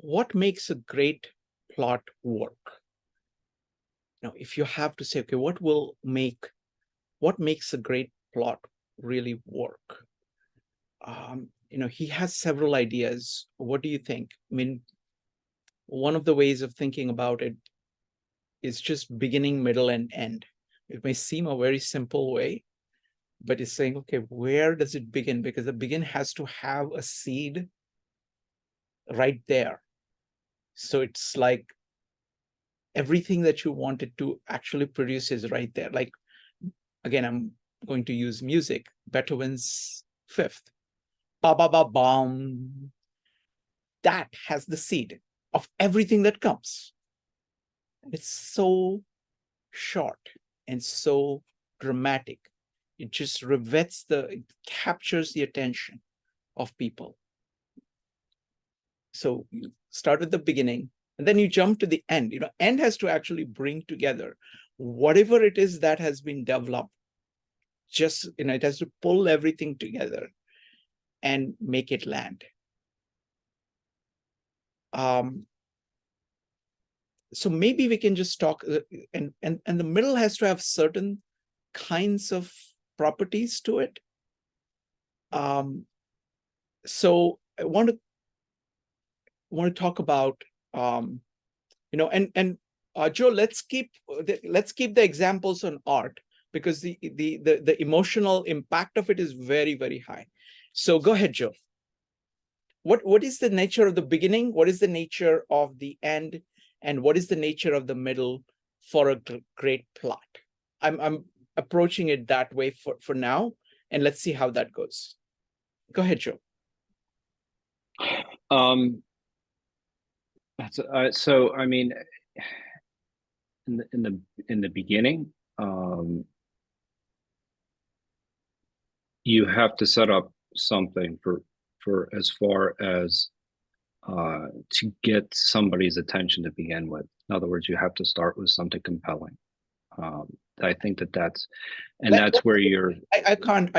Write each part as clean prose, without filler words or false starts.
what makes a great plot work? Now, if you have to say, okay, what makes a great plot really work? He has several ideas. What do you think? I mean, one of the ways of thinking about it is just beginning, middle, and end. It may seem a very simple way, but it's saying, okay, where does it begin? Because the begin has to have a seed right there. So it's like everything that you wanted to actually produce is right there. Like, again, I'm going to use music, Beethoven's Fifth. Ba ba ba bum. That has the seed of everything that comes. It's so short and so dramatic. It just it captures the attention of people. So you start at the beginning and then you jump to the end. End has to actually bring together whatever it is that has been developed. Just, it has to pull everything together and make it land. So maybe we can just talk, and the middle has to have certain kinds of properties to it. So I want to talk about, Joe, let's keep the examples on art, because the emotional impact of it is very, very high. So go ahead, Joe. What is the nature of the beginning? What is the nature of the end? And what is the nature of the middle for a great plot? I'm approaching it that way for now, and let's see how that goes. Go ahead, Joe. So I mean, in the beginning, you have to set up something for as far as to get somebody's attention to begin with. In other words, you have to start with something compelling. I think that's where you're. I can't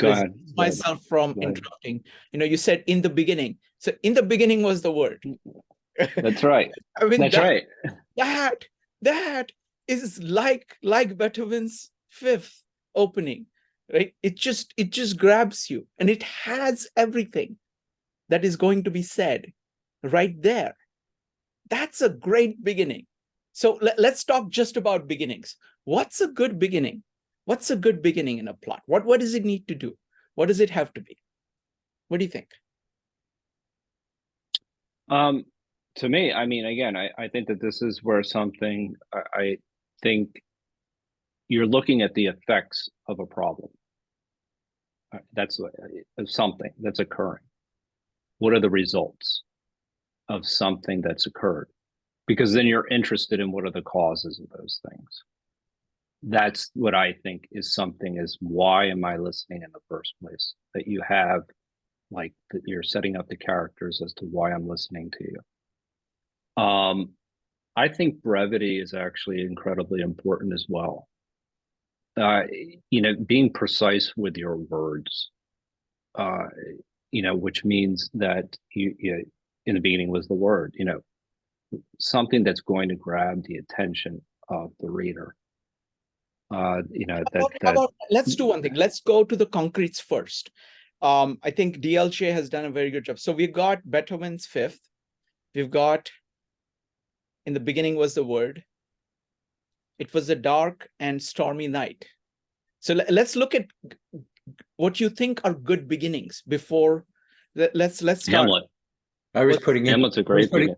resist myself from interrupting. You said in the beginning. So in the beginning was the word. That's right. I mean, that's right. That is like Beethoven's Fifth opening, right? It just grabs you, and it has everything that is going to be said right there. That's a great beginning. So let's talk just about beginnings. What's a good beginning? What's a good beginning in a plot? What does it need to do? What does it have to be? What do you think? To me, I mean, again, I think that this is where something, I think you're looking at the effects of a problem. That's something that's occurring. What are the results of something that's occurred? Because then you're interested in what are the causes of those things. That's what I think is something, is why am I listening in the first place? That you have, like, that you're setting up the characters as to why I'm listening to you. I think brevity is actually incredibly important as well. Being precise with your words, which means that you in the beginning was the word, something that's going to grab the attention of the reader. Let's do one thing. Let's go to the concretes first. I think DLJ has done a very good job. So we've got Beethoven's Fifth. We've got in the beginning was the word. It was a dark and stormy night. So let's look at what you think are good beginnings before. Let's start. Hamlet. Hamlet's a great beginning.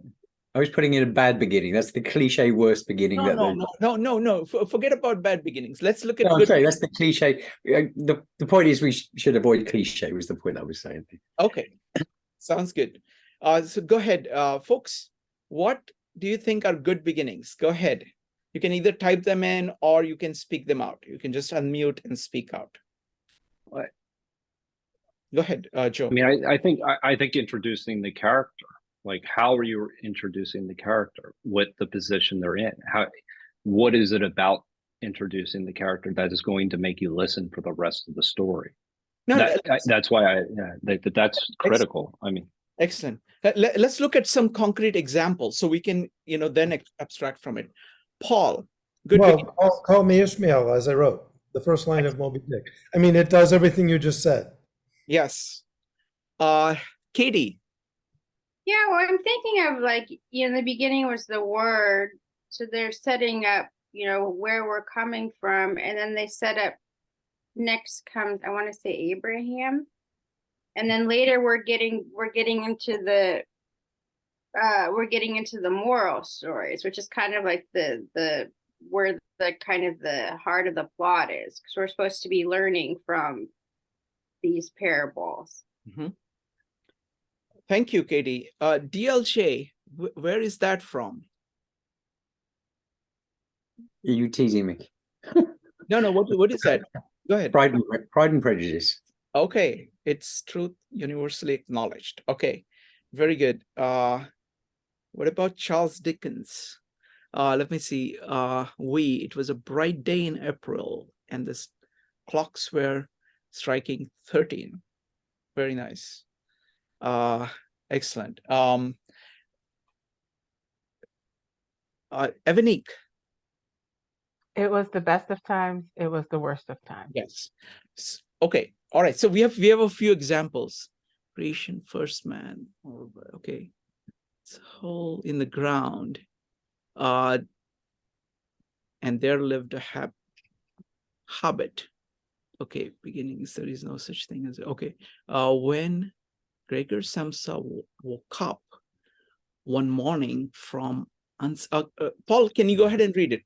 I was putting in a bad beginning. That's the cliche worst beginning. No. Forget about bad beginnings. Let's look at. No, I'm sorry, that's the cliche. The point is we should avoid cliche. Was the point I was saying. Okay, sounds good. So go ahead, folks. What do you think are good beginnings? Go ahead. You can either type them in or you can speak them out. You can just unmute and speak out. What? Go ahead, Joe. I mean, I think introducing the character. Like, how are you introducing the character? What the position they're in? What is it about introducing the character that is going to make you listen for the rest of the story? That's why that's critical. I mean, excellent. Let's look at some concrete examples so we can, then abstract from it. Paul, good. Well, call me Ishmael, as I wrote, the first line of Moby Dick. I mean, it does everything you just said. Yes. Katie. Yeah, well, I'm thinking of like, in the beginning was the word. So they're setting up, where we're coming from. And then they set up, next comes, I want to say Abraham. And then later we're getting into the moral stories, which is kind of like the where the kind of the heart of the plot is, because we're supposed to be learning from these parables. Mm-hmm. Thank you, Katie. DLJ, where is that from? Are you teasing me? No, what is that? Go ahead. Pride and Prejudice. Okay, it's truth universally acknowledged. Okay, very good. What about Charles Dickens? Let me see. It was a bright day in April, and the clocks were striking 13. Very nice. Excellent. Evanique. It was the best of times. It was the worst of times. Yes. Okay. All right. So we have a few examples. Creation, first man. Okay. It's a hole in the ground. And there lived a hobbit. Okay. Beginnings. There is no such thing as okay. When Gregor Samsa woke up one morning from Paul, can you go ahead and read it?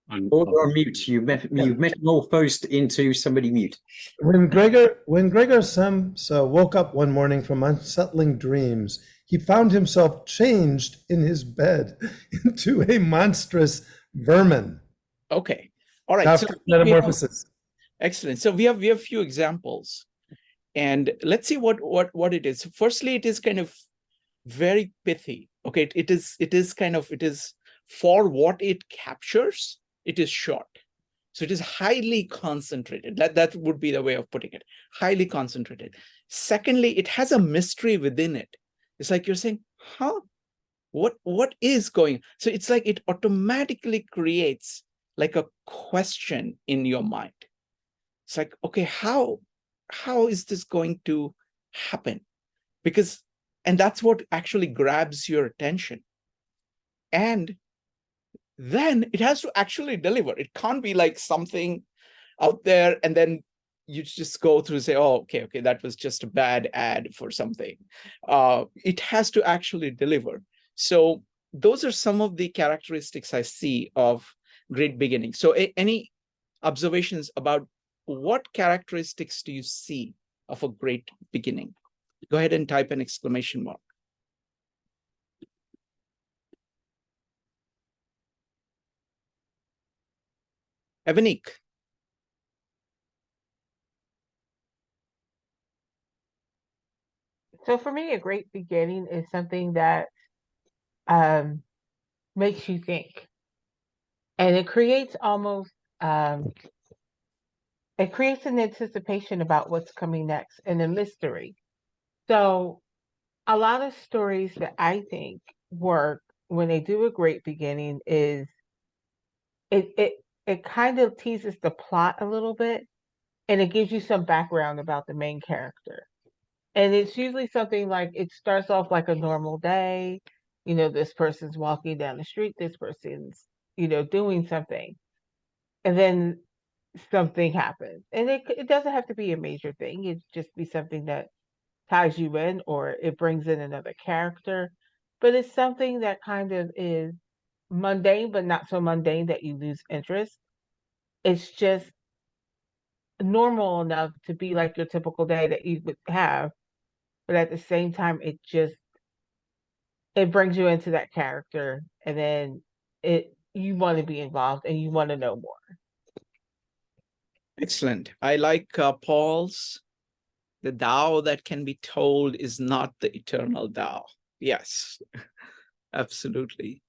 You're on mute. You metamorphosed into somebody mute. When Gregor Samsa woke up one morning from unsettling dreams, he found himself changed in his bed into a monstrous vermin. Okay. All right. After metamorphosis. Excellent. So we have a few examples, and let's see what it is. Firstly, it is kind of very pithy. Okay. It is for what it captures. It is short. So it is highly concentrated. That would be the way of putting it. Highly concentrated. Secondly, it has a mystery within it. It's like you're saying, huh? What is going? So it's like it automatically creates like a question in your mind. It's like, okay, how is this going to happen? And that's what actually grabs your attention. And then it has to actually deliver. It can't be like something out there and then you just go through and say, oh, okay, that was just a bad ad for something. It has to actually deliver. So those are some of the characteristics I see of great beginning. So any observations about what characteristics do you see of a great beginning? Go ahead and type an exclamation mark. Evanique. So for me, a great beginning is something that makes you think. And it creates almost, it creates an anticipation about what's coming next and a mystery. So a lot of stories that I think work when they do a great beginning is it kind of teases the plot a little bit, and it gives you some background about the main character. And it's usually something like it starts off like a normal day. This person's walking down the street, this person's, doing something. And then something happens. And it doesn't have to be a major thing. It just be something that ties you in, or it brings in another character. But it's something that kind of is mundane, but not so mundane that you lose interest. It's just normal enough to be like your typical day that you would have, but at the same time, it brings you into that character, and then you want to be involved and you want to know more. Excellent. I like Paul's. The Tao that can be told is not the eternal Tao. Yes, absolutely.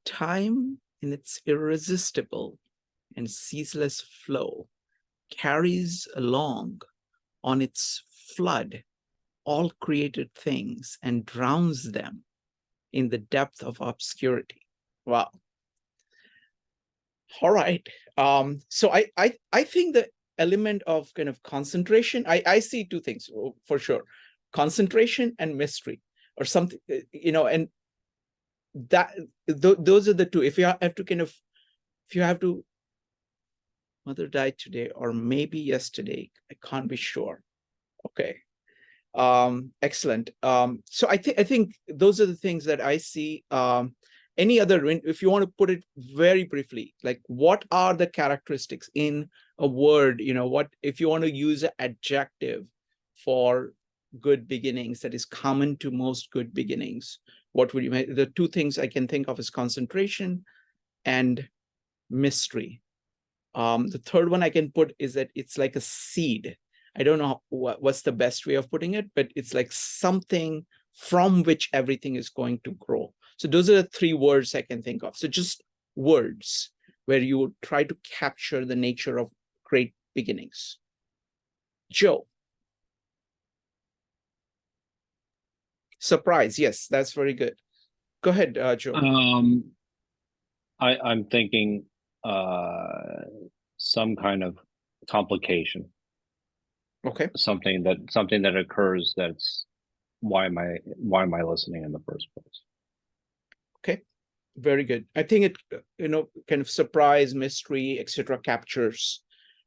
Time in its irresistible and ceaseless flow carries along on its flood all created things and drowns them in the depth of obscurity. Wow. All right. So I think the element of kind of concentration, I see two things for sure: concentration and mystery, or something, and that those are the two. If you have to kind of, if you have to, mother died today or maybe yesterday, I can't be sure. Okay. Excellent. So I think those are the things that I see. Any other, if you want to put it very briefly, like what are the characteristics in a word, what if you want to use an adjective for good beginnings that is common to most good beginnings, what would you make? The two things I can think of is concentration and mystery. The third one I can put is that it's like a seed. I don't know what's the best way of putting it, but it's like something from which everything is going to grow. So those are the three words I can think of. So just words where you would try to capture the nature of great beginnings. Joe. Surprise. Yes, that's very good. Go ahead, Joe. I'm thinking some kind of complication. Okay. Something that occurs that's why am I listening in the first place? Okay. Very good. I think it, kind of surprise, mystery, etc. captures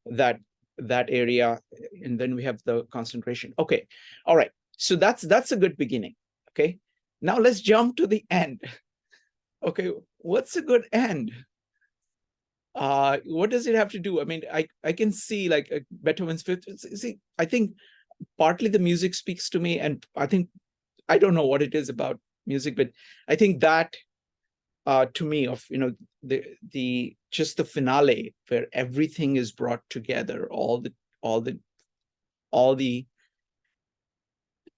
that area, and then we have the concentration. Okay. All right. So that's a good beginning. Okay. Now let's jump to the end. Okay. What's a good end? What does it have to do? I mean, I can see like Beethoven's Fifth. See, I think partly the music speaks to me, and I don't know what it is about music, but I think that to me of the just the finale where everything is brought together, all the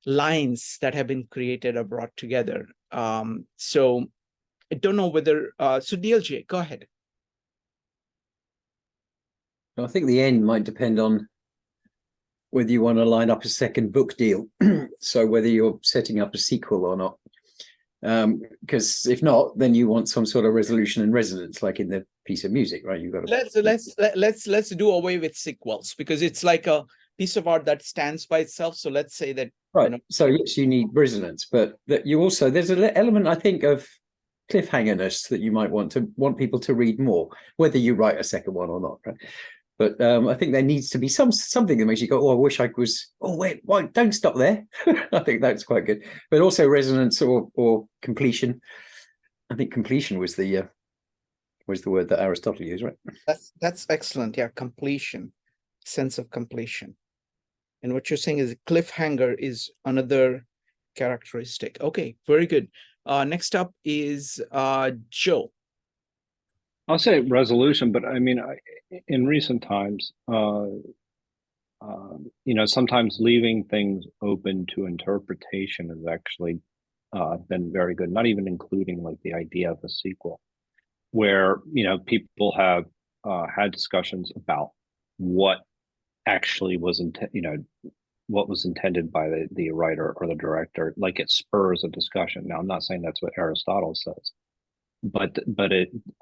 lines that have been created are brought together. So I don't know whether so DLJ, go ahead. I think the end might depend on whether you want to line up a second book deal. So whether you're setting up a sequel or not. Because if not, then you want some sort of resolution and resonance, like in the piece of music, right? You've got to let's do away with sequels, because it's like a piece of art that stands by itself. So let's say that, right. So yes, you need resonance, but that you also, there's an element, I think, of cliffhangerness that you might want people to read more, whether you write a second one or not, right? But I think there needs to be something that makes you go, oh, I wish I was, oh, wait, why, don't stop there. I think that's quite good. But also resonance or completion. I think completion was the word that Aristotle used, right? That's excellent. Yeah, completion, sense of completion. And what you're saying is cliffhanger is another characteristic. Okay, very good. Next up is Joe. I'll say resolution, but I mean, in recent times, sometimes leaving things open to interpretation has actually been very good. Not even including like the idea of a sequel, where people have had discussions about what actually was what was intended by the writer or the director. Like it spurs a discussion. Now, I'm not saying that's what Aristotle says. But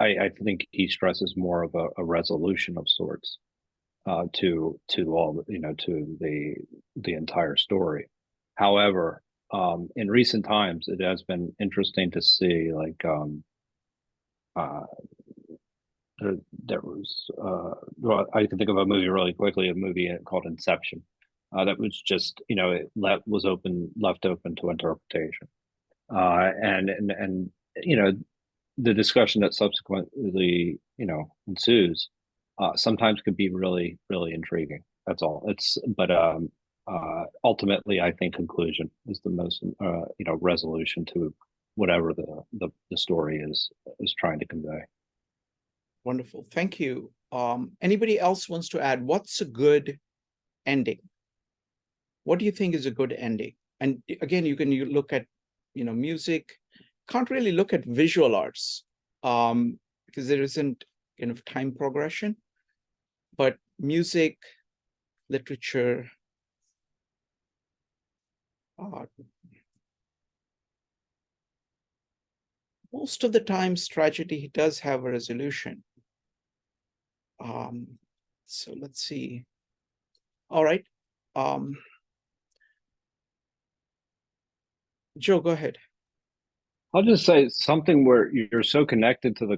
I think he stresses more of a resolution of sorts to all to the entire story. However, in recent times, it has been interesting to see like there was well, I can think of a movie really quickly, a movie called Inception, that was just left open to interpretation, and the discussion that subsequently ensues sometimes could be really, really intriguing. That's all. Ultimately I think conclusion is the most resolution to whatever the story is trying to convey. Wonderful, thank you. Anybody else wants to add? What's a good ending? What do you think is a good ending? And again, you look at music. Can't really look at visual arts because there isn't kind of time progression, but music, literature, Most of the times, tragedy does have a resolution. So let's see. All right. Joe, go ahead. I'll just say something where you're so connected to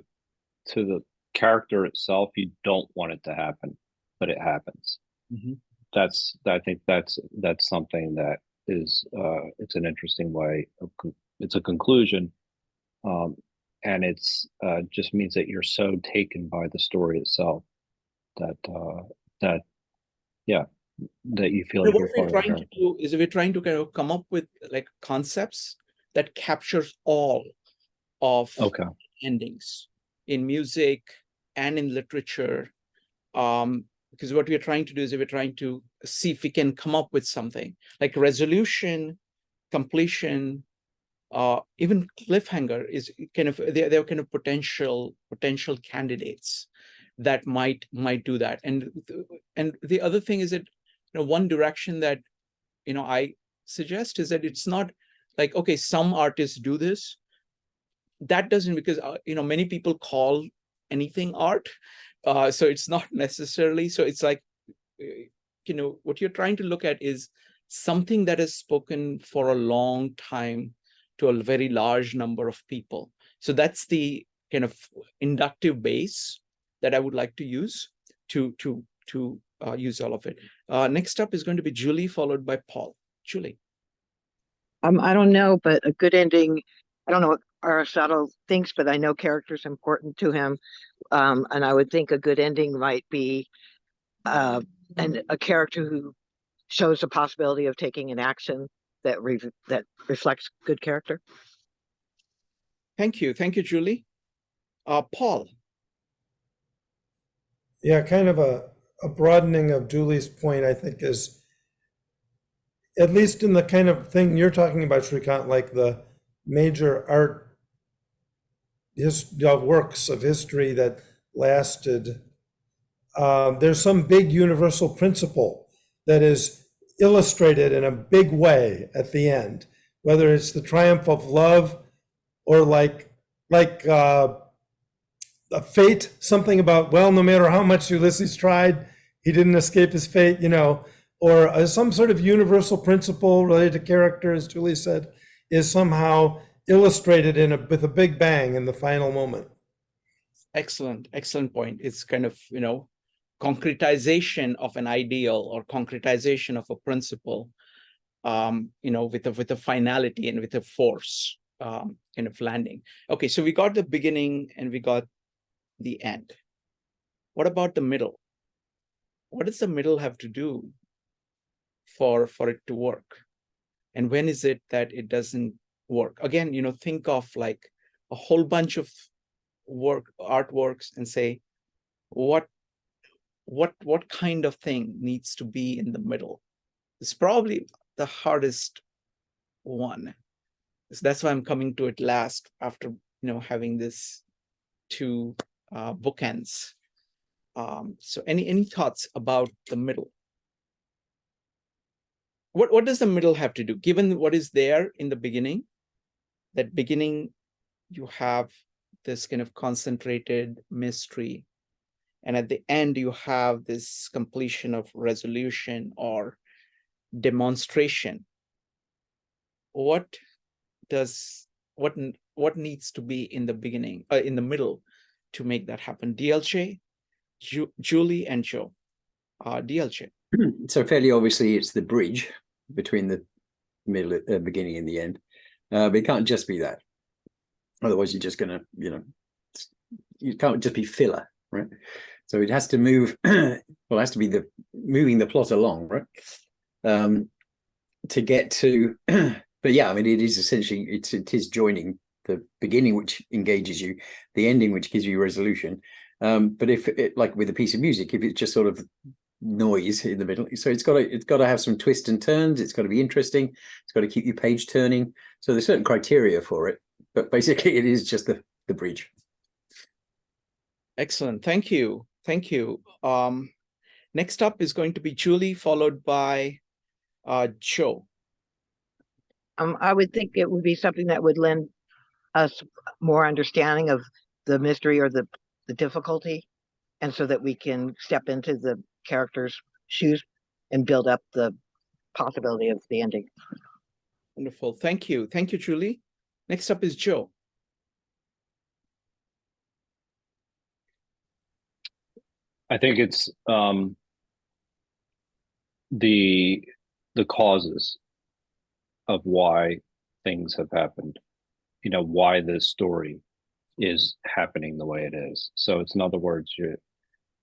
the character itself, you don't want it to happen, but it happens. I think that's something that is it's an interesting way of it's a conclusion, and it's just means that you're so taken by the story itself that that you feel like What you're we're part of the trying to character. do is we're trying to kind of come up with like concepts that captures all of Okay. endings in music and in literature. Because what we're trying to do is we're trying to see if we can come up with something like resolution, completion, even cliffhanger is kind of they're kind of potential candidates that might do that. And the other thing is that one direction that I suggest is that it's not like, okay, some artists do this. That doesn't, because many people call anything art, so it's not necessarily. So it's like, what you're trying to look at is something that is spoken for a long time to a very large number of people. So that's the kind of inductive base that I would like to use to use all of it. Next up is going to be Julie, followed by Paul. Julie. I don't know, but a good ending, I don't know what Aristotle thinks, but I know character's important to him. And I would think a good ending might be a character who shows the possibility of taking an action that reflects good character. Thank you, Julie. Paul. Yeah, kind of a broadening of Julie's point, I think, is at least in the kind of thing you're talking about, Shrikant, like the major art works of history that lasted. There's some big universal principle that is illustrated in a big way at the end, whether it's the triumph of love or like a fate, something about, well, no matter how much Ulysses tried, he didn't escape his fate, or some sort of universal principle related to character, as Julie said, is somehow illustrated with a big bang in the final moment. Excellent point. It's kind of, concretization of an ideal or concretization of a principle, with a finality and with a force, kind of landing. Okay, so we got the beginning and we got the end. What about the middle? What does the middle have to do for it to work? And when is it that it doesn't work? Again, think of like a whole bunch of artworks and say, what kind of thing needs to be in the middle? It's probably the hardest one. So that's why I'm coming to it last after having this two bookends. So any thoughts about the middle? What does the middle have to do? Given what is there in the beginning, that beginning, you have this kind of concentrated mystery. And at the end, you have this completion of resolution or demonstration. What needs to be in the beginning, in the middle, to make that happen? DLJ, Julie, and Joe. DLJ. So fairly obviously, it's the bridge between the middle, beginning, and the end. But it can't just be that. Otherwise, you're just going to, you can't just be filler, right? So it has to move. Well, it has to be moving the plot along, right? To get to, but yeah, I mean, it is essentially it is joining the beginning, which engages you, the ending, which gives you resolution. But if it, like with a piece of music, if it's just sort of noise in the middle, so it's got to have some twists and turns. It's got to be interesting. It's got to keep you page turning. So there's certain criteria for it, but basically it is just the bridge. Excellent. Thank you. Next up is going to be Julie, followed by Joe. I would think it would be something that would lend us more understanding of the mystery or the difficulty, and so that we can step into the character's shoes and build up the possibility of the ending. Wonderful. Thank you. Thank you, Julie. Next up is Joe. I think it's the causes of why things have happened, why this story is happening the way it is. So it's, in other words,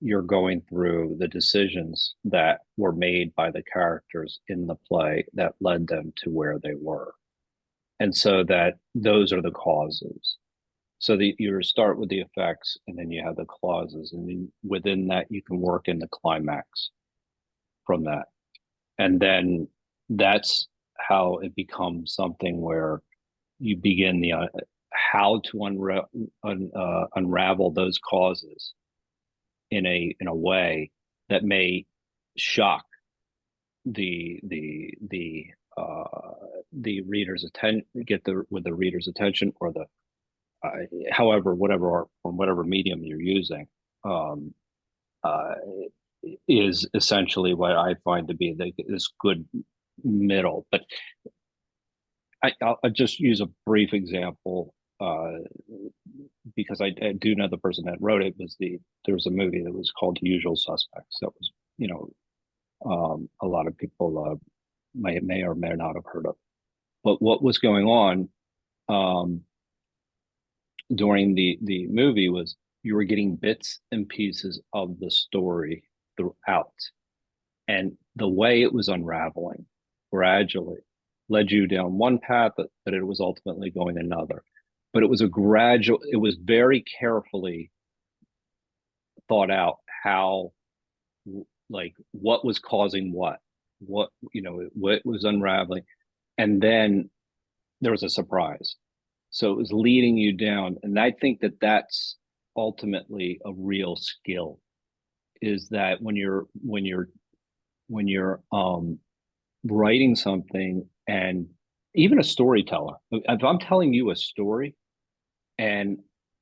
you're going through the decisions that were made by the characters in the play that led them to where they were. And so that those are the causes. So that you start with the effects, and then you have the causes, and then within that you can work in the climax from that. And then that's how it becomes something where you begin the how to unravel those causes in a way that may shock the reader's attention, with the reader's attention, or the however, whatever medium you're using, is essentially what I find to be this good middle. But I'll just use a brief example, because I do know the person that wrote it. There was a movie that was called The Usual Suspects. That was, a lot of people may or may not have heard of. But what was going on during the movie was you were getting bits and pieces of the story throughout, and the way it was unraveling gradually led you down one path, but it was ultimately going another. But it was it was very carefully thought out how, like, what was causing what was unraveling, and then there was a surprise. So it was leading you down, and I think that that's ultimately a real skill, is that when you're writing something, and even a storyteller, if I'm telling you a story and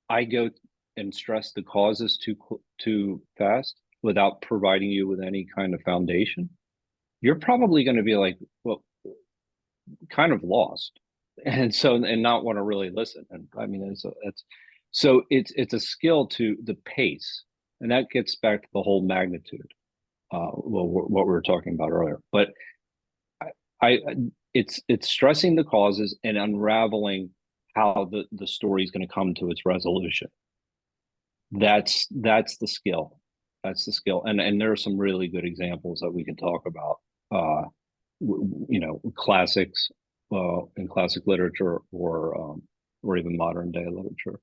I go and stress the causes too fast without providing you with any kind of foundation, you're probably going to be like, well, kind of lost, and not want to really listen. And I mean, it's a skill to the pace, and that gets back to the whole magnitude, what we were talking about earlier. But it's stressing the causes and unraveling how the story is going to come to its resolution. That's the skill. That's the skill. And there are some really good examples that we can talk about, classics, in classic literature, or even modern day literature.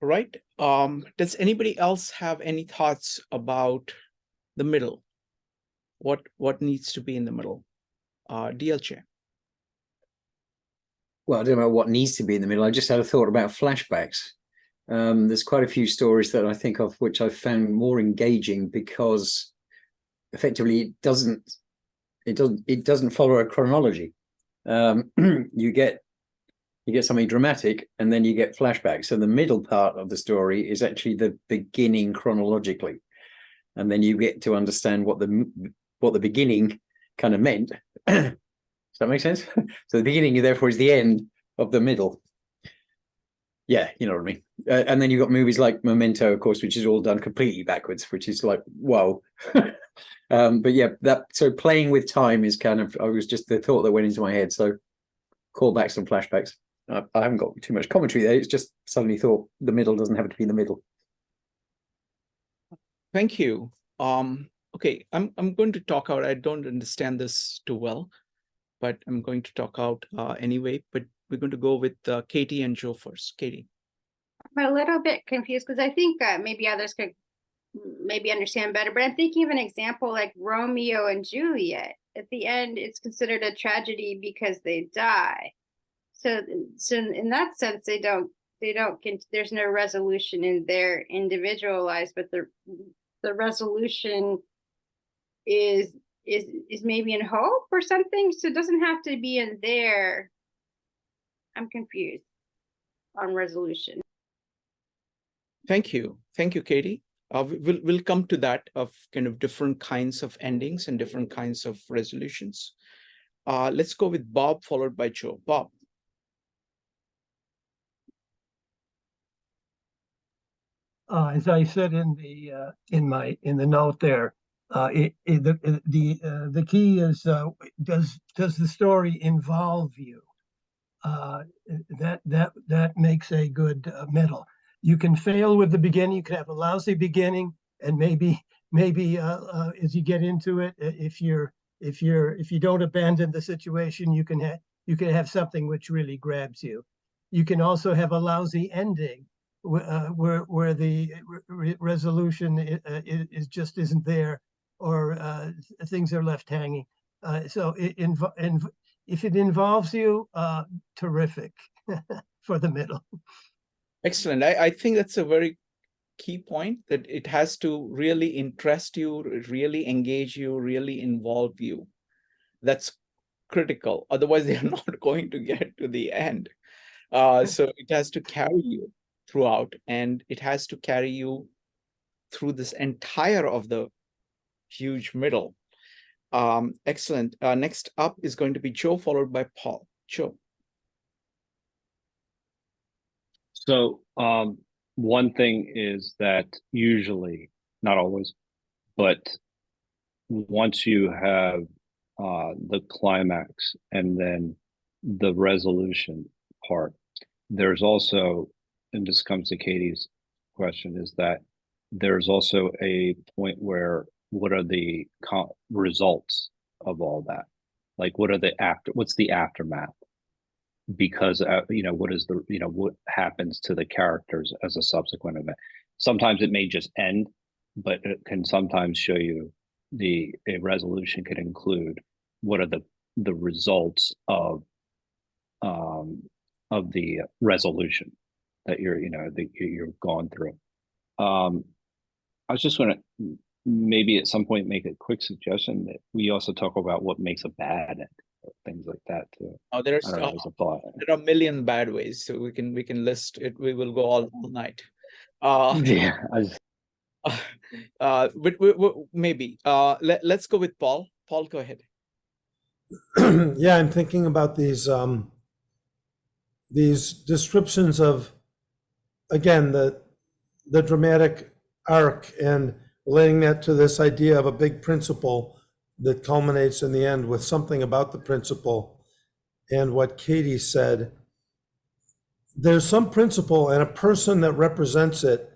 Right. Does anybody else have any thoughts about the middle? What needs to be in the middle? DLJ. Well, I don't know what needs to be in the middle. I just had a thought about flashbacks. There's quite a few stories that I think of which I've found more engaging because effectively it doesn't follow a chronology. You get something dramatic, and then you get flashbacks. So the middle part of the story is actually the beginning chronologically, and then you get to understand what the beginning kind of meant. Does that make sense? So the beginning, therefore, is the end of the middle. Yeah, you know what I mean. And then you've got movies like Memento, of course, which is all done completely backwards, which is like, whoa. But yeah, so playing with time is kind of, I was just the thought that went into my head. So callbacks and flashbacks. I haven't got too much commentary there. It's just suddenly thought the middle doesn't have to be the middle. Thank you. Okay, I'm going to talk out. I don't understand this too well, but I'm going to talk out anyway. But we're going to go with Katie and Joe first. Katie. I'm a little bit confused because I think maybe others could maybe understand better, but I'm thinking of an example like Romeo and Juliet. At the end, it's considered a tragedy because they die. So in that sense, they don't there's no resolution in their individual lives, but the resolution is is maybe in hope or something. So it doesn't have to be in there. I'm confused on resolution. Thank you, Katie. We'll come to that of kind of different kinds of endings and different kinds of resolutions. Let's go with Bob, followed by Joe. Bob. As I said in the note there, the key is does the story involve you? That makes a good middle. You can fail with the beginning. You can have a lousy beginning, and maybe as you get into it, if you don't abandon the situation, you can have something which really grabs you. You can also have a lousy ending, where the resolution is just isn't there, or things are left hanging. So if it involves you, terrific for the middle. Excellent. I think that's a very key point, that it has to really interest you, really engage you, really involve you. That's critical. Otherwise, they're not going to get to the end. So it has to carry you throughout, and it has to carry you through this entire of the huge middle. Excellent. Next up is going to be Joe, followed by Paul. Joe. So one thing is that usually, not always, but once you have the climax and then the resolution part, there's also, and this comes to Katie's question, is that there's also a point where what are the results of all that? Like, what's the aftermath? Because what is what happens to the characters as a subsequent event? Sometimes it may just end, but it can sometimes show you a resolution could include what are the results of the resolution that you're going through. I was just going to maybe at some point make a quick suggestion that we also talk about what makes a bad end, or things like that too. Oh, there are a million bad ways, so we can list it. We will go all night. Yeah. But maybe let's go with Paul. Paul, go ahead. Yeah, I'm thinking about these descriptions of, again, the dramatic arc, and relating that to this idea of a big principle that culminates in the end with something about the principle. And what Katie said, there's some principle and a person that represents it,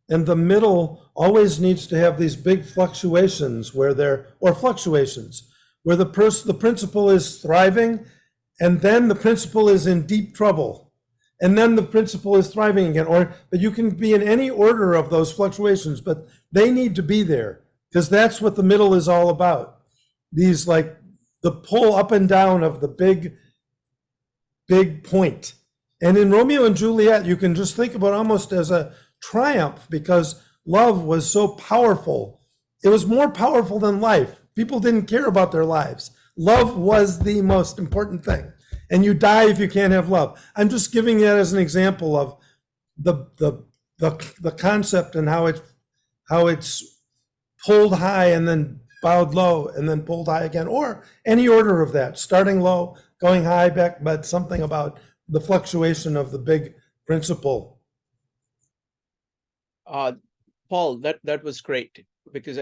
and the middle always needs to have these big fluctuations where the principle is thriving, and then the principle is in deep trouble, and then the principle is thriving again. But you can be in any order of those fluctuations, but they need to be there, because that's what the middle is all about. These, like, the pull up and down of the big point. And in Romeo and Juliet, you can just think about almost as a triumph, because love was so powerful. It was more powerful than life. People didn't care about their lives. Love was the most important thing. And you die if you can't have love. I'm just giving that as an example of the concept, and how it's pulled high and then bowed low and then pulled high again, or any order of that, starting low, going high, back, but something about the fluctuation of the big principle. Paul, that was great, because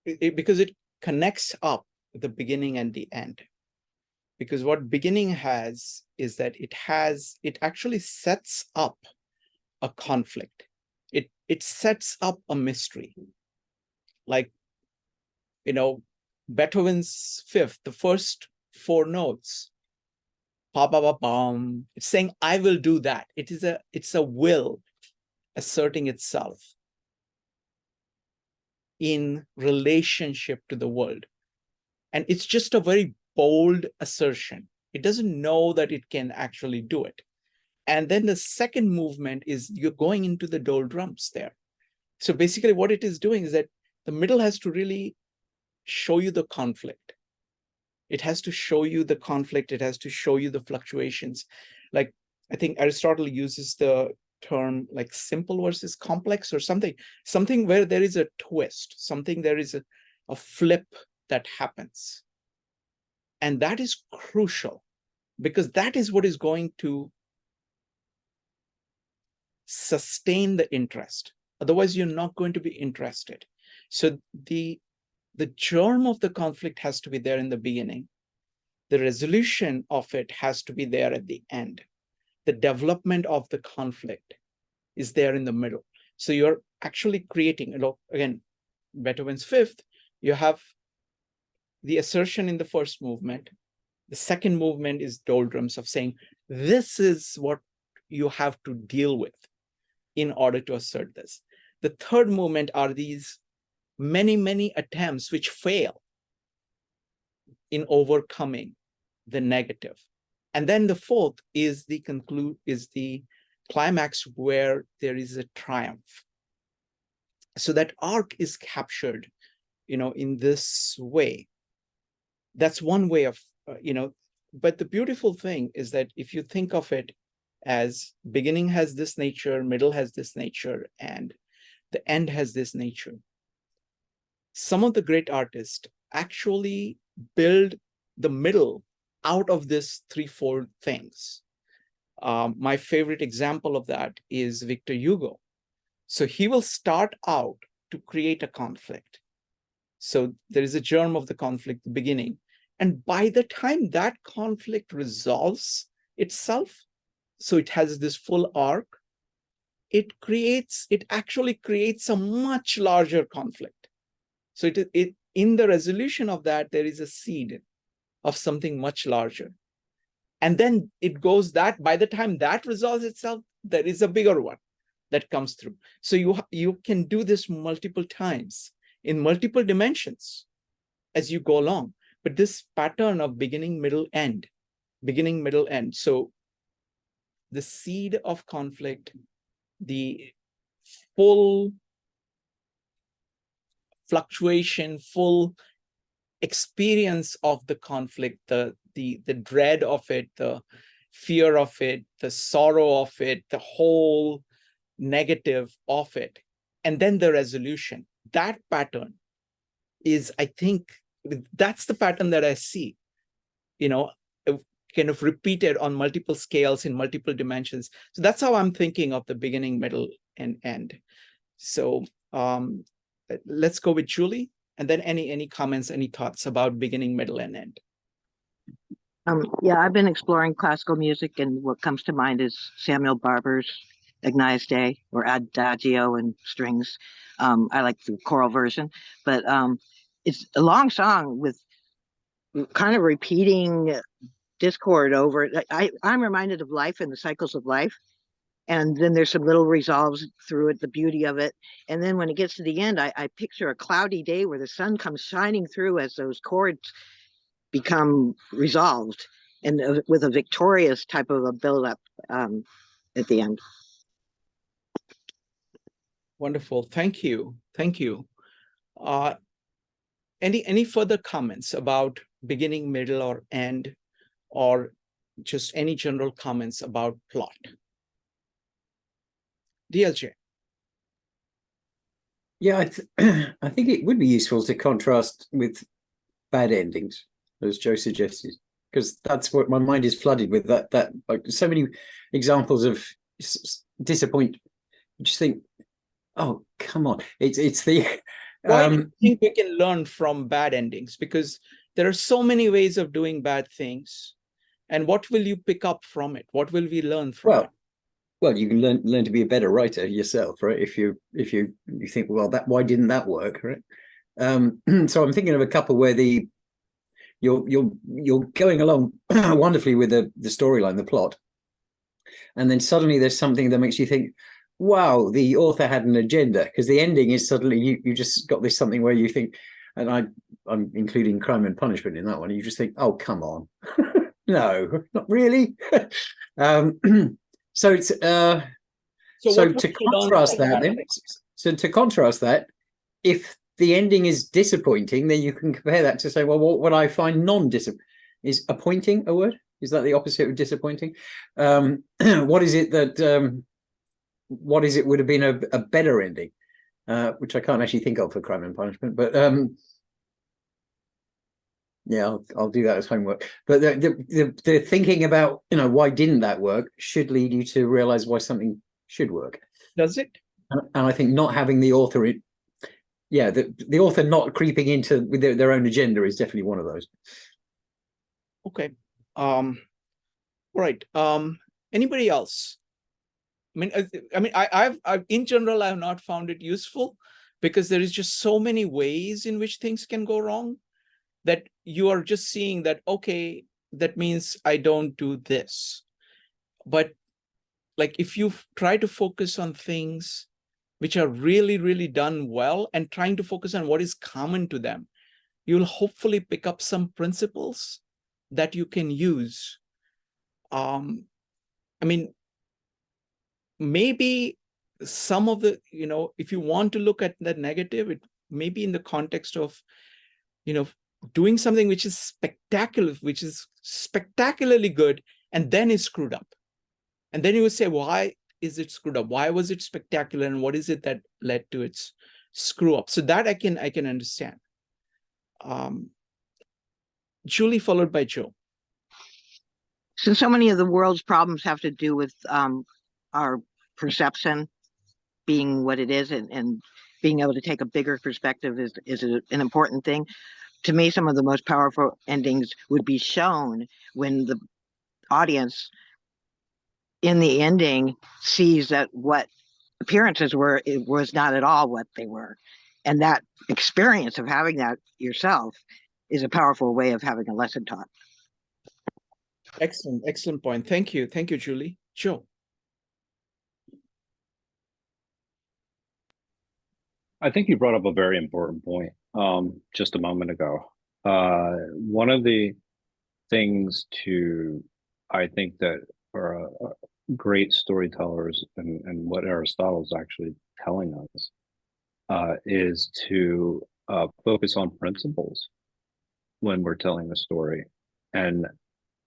because it connects up the beginning and the end. Because what beginning has is that it actually sets up a conflict. It sets up a mystery. Like, Beethoven's Fifth, the first four notes, pa pa pa bum. It's saying, I will do that. It's a will asserting itself in relationship to the world. And it's just a very bold assertion. It doesn't know that it can actually do it. And then the second movement is you're going into the doldrums there. So basically what it is doing is that the middle has to really show you the conflict. It has to show you the conflict. It has to show you the fluctuations. Like, I think Aristotle uses the term like simple versus complex or something where there is a twist, there is a flip that happens. And that is crucial, because that is what is going to sustain the interest. Otherwise, you're not going to be interested. So the germ of the conflict has to be there in the beginning. The resolution of it has to be there at the end. The development of the conflict is there in the middle. So you're actually creating, again, Beethoven's Fifth, you have the assertion in the first movement. The second movement is doldrums of saying, this is what you have to deal with in order to assert this. The third movement are these many, many attempts which fail in overcoming the negative. And then the fourth is the climax where there is a triumph. So that arc is captured, in this way. That's one way of, but the beautiful thing is that if you think of it as beginning has this nature, middle has this nature, and the end has this nature, some of the great artists actually build the middle out of this threefold things. My favorite example of that is Victor Hugo. So he will start out to create a conflict. So there is a germ of the conflict, the beginning. And by the time that conflict resolves itself, so it has this full arc, it actually creates a much larger conflict. So in the resolution of that, there is a seed of something much larger. And then it goes that by the time that resolves itself, there is a bigger one that comes through. So you can do this multiple times in multiple dimensions as you go along. But this pattern of beginning, middle, end. So the seed of conflict, the full fluctuation, full experience of the conflict, the dread of it, the fear of it, the sorrow of it, the whole negative of it, and then the resolution. That pattern is, I think, that's the pattern that I see, kind of repeated on multiple scales in multiple dimensions. So that's how I'm thinking of the beginning, middle, and end. So let's go with Julie, and then any comments, any thoughts about beginning, middle, and end. Yeah, I've been exploring classical music, and what comes to mind is Samuel Barber's Agnus Dei or Adagio and strings. I like the choral version, but it's a long song with kind of repeating discord over it. I'm reminded of life and the cycles of life. And then there's some little resolves through it, the beauty of it. And then when it gets to the end, I picture a cloudy day where the sun comes shining through as those chords become resolved, and with a victorious type of a build-up at the end. Wonderful. Thank you. Any further comments about beginning, middle, or end, or just any general comments about plot? DLJ. Yeah, I think it would be useful to contrast with bad endings, as Joe suggested, because that's what my mind is flooded with. That like so many examples of disappointment. You just think, oh, come on! It's the. Why do you think we can learn from bad endings? Because there are so many ways of doing bad things, and what will you pick up from it? What will we learn from it? Well, you can learn to be a better writer yourself, right? If you think, well, why didn't that work, right? So I'm thinking of a couple where you're going along wonderfully with the storyline, the plot, and then suddenly there's something that makes you think, wow, the author had an agenda, because the ending is suddenly you just got this something where you think, and I'm including Crime and Punishment in that one. You just think, oh, come on, no, not really. So it's so to contrast that, then, so to contrast that, if the ending is disappointing, then you can compare that to say, well, what would I find non-disappointing? Is appointing a word? Is that the opposite of disappointing? What is it that what is it would have been a better ending? Which I can't actually think of for Crime and Punishment, but yeah, I'll do that as homework. But the thinking about, you know, why didn't that work should lead you to realize why something should work. Does it? And I think not having the author, the author not creeping into with their own agenda is definitely one of those. Okay. All right. Anybody else? I've in general, I've not found it useful because there is just so many ways in which things can go wrong that you are just seeing that, okay, that means I don't do this. But like if you try to focus on things which are really, really done well and trying to focus on what is common to them, you'll hopefully pick up some principles that you can use. Maybe some of the, if you want to look at the negative, it may be in the context of, doing something which is spectacular, which is spectacularly good, and then is screwed up. And then you would say, why is it screwed up? Why was it spectacular? And what is it that led to its screw up? So that I can understand. Julie, followed by Joe. So many of the world's problems have to do with our perception being what it is, and being able to take a bigger perspective is an important thing. To me, some of the most powerful endings would be shown when the audience in the ending sees that what appearances were, it was not at all what they were. And that experience of having that yourself is a powerful way of having a lesson taught. Excellent point. Thank you, Julie. Joe. I think you brought up a very important point just a moment ago. One of the things I think that are great storytellers and what Aristotle's actually telling us is to focus on principles when we're telling a story, and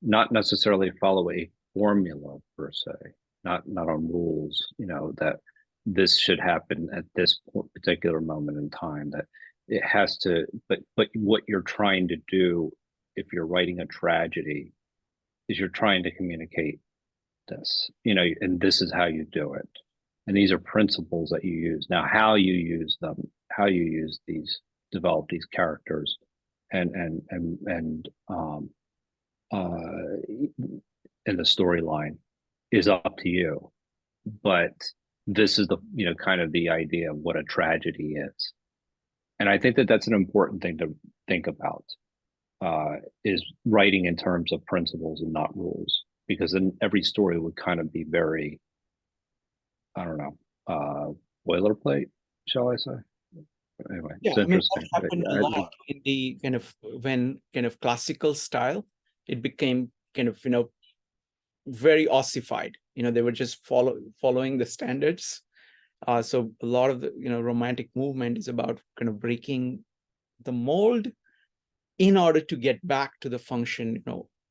not necessarily follow a formula per se, not on rules, that this should happen at this particular moment in time, that it has to, but what you're trying to do if you're writing a tragedy is you're trying to communicate this, and this is how you do it. And these are principles that you use. Now, how you use them, how you use these, develop these characters and the storyline is up to you. But this is the, kind of the idea of what a tragedy is. And I think that that's an important thing to think about, is writing in terms of principles and not rules, because then every story would kind of be very, I don't know, boilerplate, shall I say? Anyway, Yeah, it's interesting. that happened a lot in the when classical style, it became very ossified. They were just following the standards. So a lot of the romantic movement is about kind of breaking the mold in order to get back to the function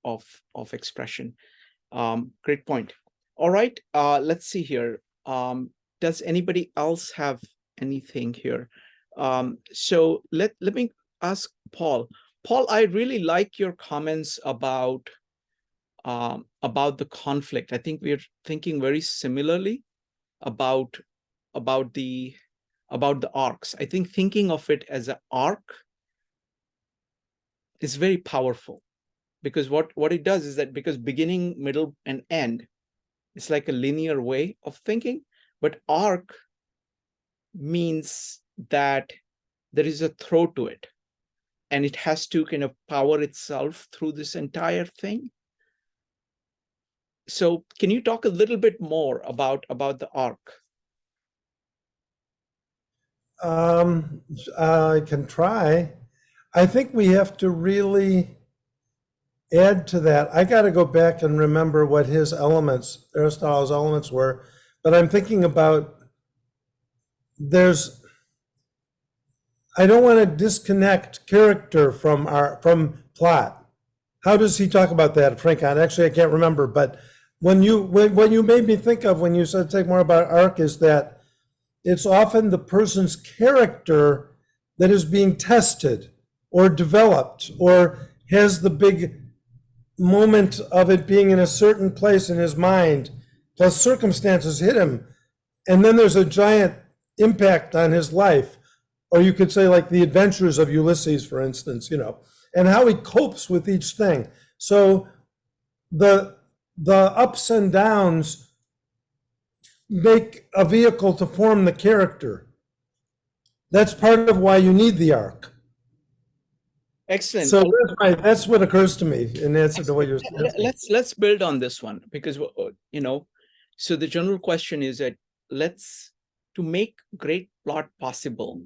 of expression. Great point. All right, let's see here. Does anybody else have anything here? So let me ask Paul. Paul, I really like your comments about the conflict. I think we're thinking very similarly about the arcs. I think thinking of it as an arc is very powerful, because what it does is that, because beginning, middle, and end, it's like a linear way of thinking, but arc means that there is a throw to it, and it has to kind of power itself through this entire thing. So can you talk a little bit more about the arc? I can try. I think we have to really add to that. I got to go back and remember what his elements, Aristotle's elements were, but I'm thinking about I don't want to disconnect character from plot. How does he talk about that, Frank? Actually, I can't remember, but when you made me think of when you said take more about arc is that it's often the person's character that is being tested or developed or has the big moment of it being in a certain place in his mind, plus circumstances hit him, and then there's a giant impact on his life. Or you could say like the adventures of Ulysses, for instance, and how he copes with each thing. So the ups and downs make a vehicle to form the character. That's part of why you need the arc. Excellent. So that's what occurs to me in answer to what you're saying. Let's build on this one, because so the general question is that to make great plot possible,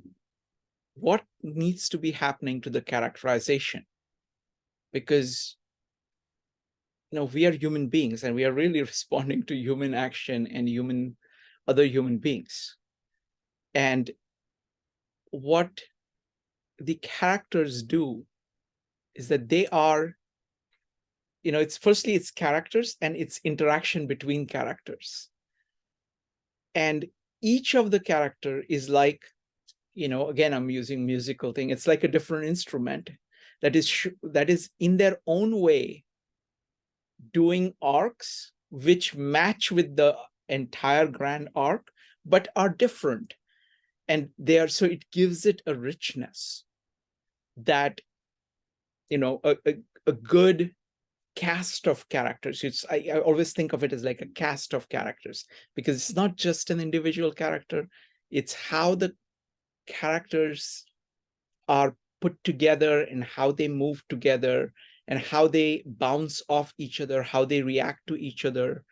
what needs to be happening to the characterization? Because we are human beings and we are really responding to human action and other human beings. And what the characters do is that they are, it's characters and it's interaction between characters. And each of the character is like, again, I'm using musical thing. It's like a different instrument that is in their own way doing arcs which match with the entire grand arc, but are different. And so it gives it a richness that, a good cast of characters. I always think of it as like a cast of characters, because it's not just an individual character, it's how the characters are put together and how they move together and how they bounce off each other, how they react to each other,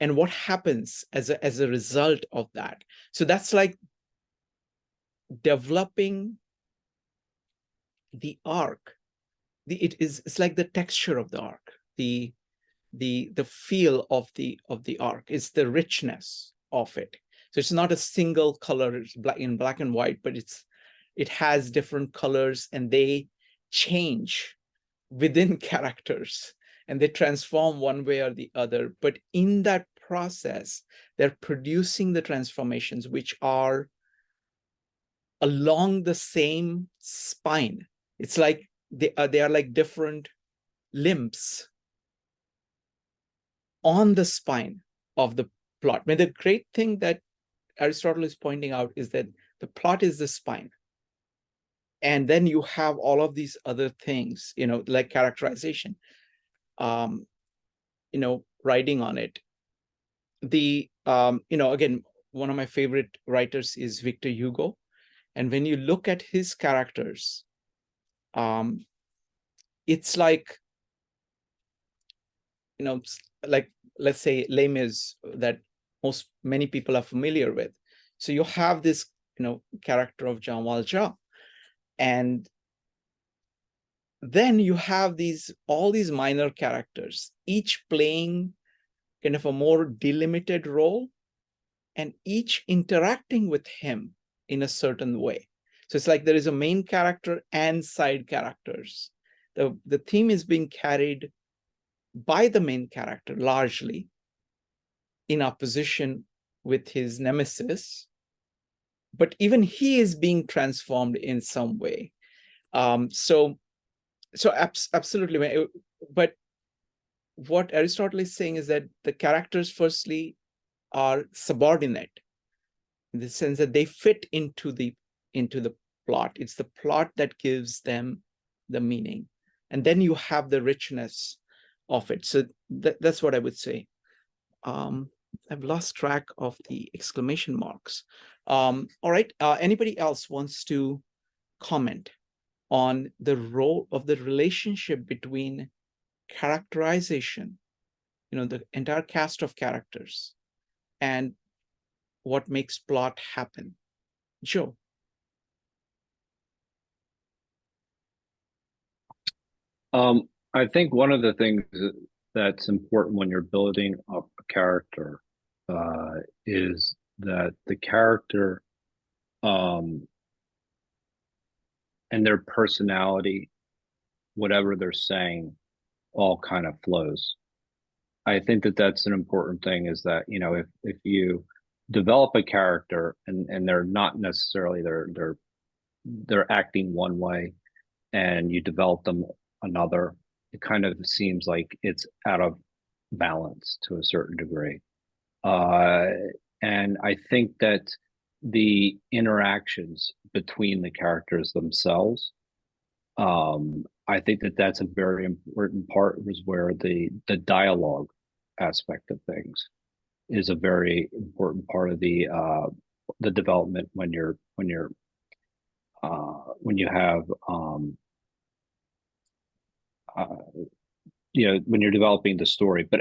and what happens as a result of that. So that's like developing the arc. It's like the texture of the arc, the feel of the arc is the richness of it. So it's not a single color, it's black and white, but it has different colors and they change within characters and they transform one way or the other. But in that process, they're producing the transformations which are along the same spine. It's like they are like different limbs on the spine of the plot. The great thing that Aristotle is pointing out is that the plot is the spine. And then you have all of these other things, like characterization, writing on it. Again, one of my favorite writers is Victor Hugo. And when you look at his characters, it's like, like, let's say Les Mis, that many people are familiar with. So you have this, character of Jean Valjean. And then you have all these minor characters, each playing kind of a more delimited role and each interacting with him in a certain way. So it's like there is a main character and side characters. The theme is being carried by the main character largely in opposition with his nemesis, but even he is being transformed in some way. So absolutely. But what Aristotle is saying is that the characters firstly are subordinate in the sense that they fit into the plot. It's the plot that gives them the meaning. And then you have the richness of it. So that's what I would say. I've lost track of the exclamation marks. All right. Anybody else wants to comment on the role of the relationship between characterization, the entire cast of characters, and what makes plot happen? Joe. I think one of the things that's important when you're building up a character is that the character and their personality, whatever they're saying, all kind of flows. I think that that's an important thing, is that, you know, if you develop a character and they're not necessarily they're acting one way, and you develop them another, it kind of seems like it's out of balance to a certain degree. And I think that the interactions between the characters themselves, I think that that's a very important part, is where the dialogue aspect of things is a very important part of the development when you have you know, when you're developing the story. But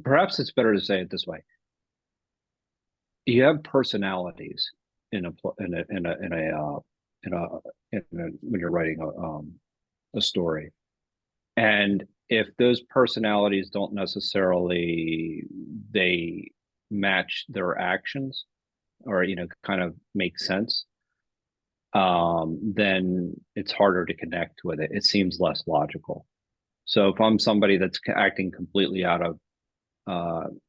perhaps it's better to say it this way: you have personalities in a when you're writing a story, and if those personalities don't necessarily they match their actions, or, you know, kind of make sense, then it's harder to connect with it. It seems less logical. So if I'm somebody that's acting completely out of,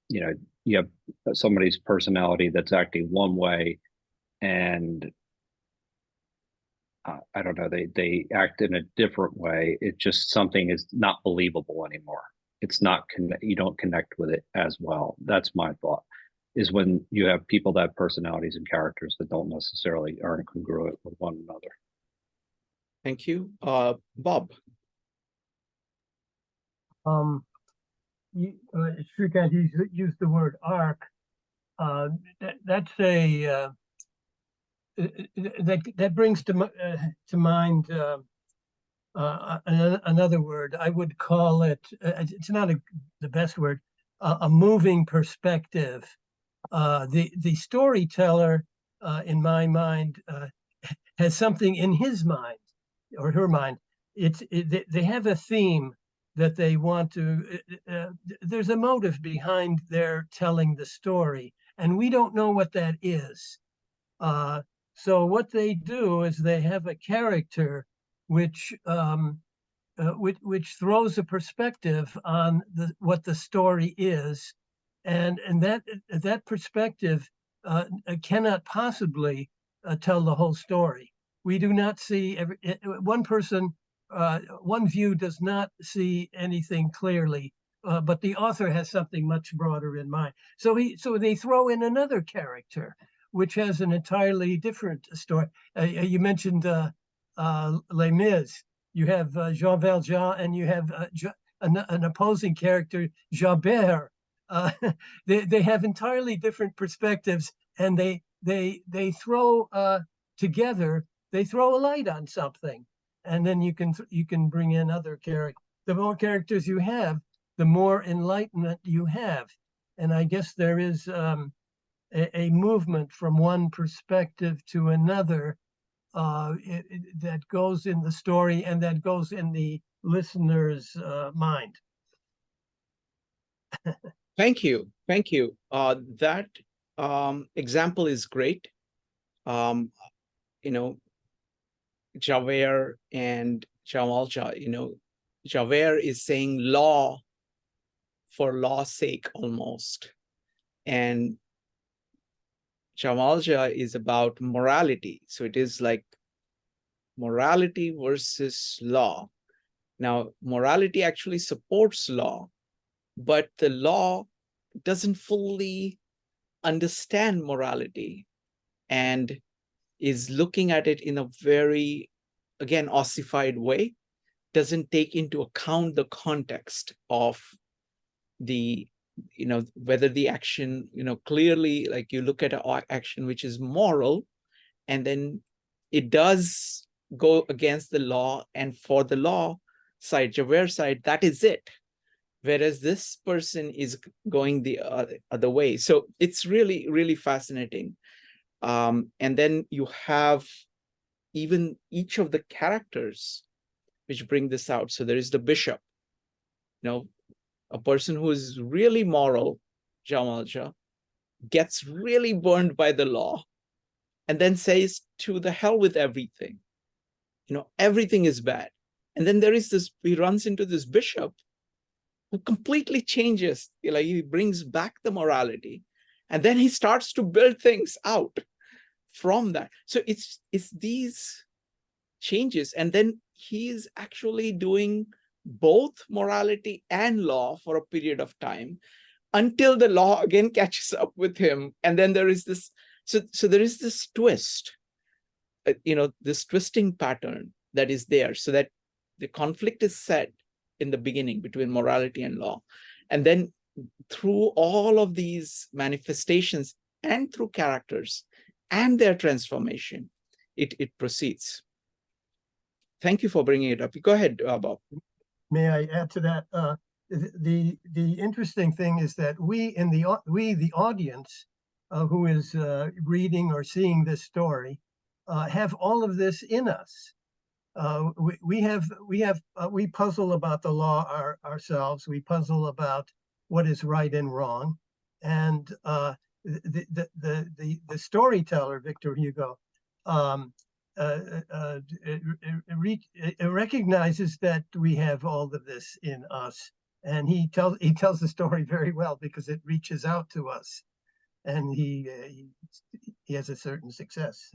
you know, you have somebody's personality that's acting one way, and I don't know, they act in a different way. It just, something is not believable anymore. It's not, you don't connect with it as well. That's my thought, is when you have people that have personalities and characters that don't necessarily aren't congruent with one another. Thank you. Bob. Shrikant, you used the word arc. That's a that brings to mind another word. I would call it, it's not the best word, a moving perspective. The storyteller, in my mind, has something in his mind or her mind. They have a theme that they want to, there's a motive behind their telling the story, and we don't know what that is. So what they do is they have a character which throws a perspective on what the story is, and that perspective cannot possibly tell the whole story. We do not see one person. One view does not see anything clearly, but the author has something much broader in mind. So they throw in another character, which has an entirely different story. You mentioned Les Mis. You have Jean Valjean, and you have an opposing character, Javert. They have entirely different perspectives, and they throw together. They throw a light on something, and then you can bring in other characters. The more characters you have, the more enlightenment you have, and I guess there is a movement from one perspective to another that goes in the story and that goes in the listener's mind. Thank you. Thank you. That example is great. You know, Javert and Jamalja, you know, Javert is saying law for law's sake almost. And Jamalja is about morality. So it is like morality versus law. Now, morality actually supports law, but the law doesn't fully understand morality and is looking at it in a very, again, ossified way, doesn't take into account the context of the, you know, whether the action, you know, clearly, like you look at an action which is moral, and then it does go against the law, and for the law side, Javert side, that is it. Whereas this person is going the other way. So it's really, really fascinating. And then you have even each of the characters which bring this out. So there is the bishop, you know, a person who is really moral, Jamalja, gets really burned by the law and then says, to the hell with everything. everything is bad. And then he runs into this bishop who completely changes, he brings back the morality, and then he starts to build things out from that. So it's these changes, and then he is actually doing both morality and law for a period of time until the law again catches up with him. And then there is this, so there is this twist, this twisting pattern that is there, so that the conflict is set in the beginning between morality and law. And then through all of these manifestations and through characters and their transformation, it proceeds. Thank you for bringing it up. Go ahead, Bob. May I add to that? The interesting thing is that we, the audience who is reading or seeing this story, have all of this in us. We puzzle about the law ourselves. We puzzle about what is right and wrong, and the storyteller, Victor Hugo, recognizes that we have all of this in us, and he tells the story very well because it reaches out to us, and he has a certain success.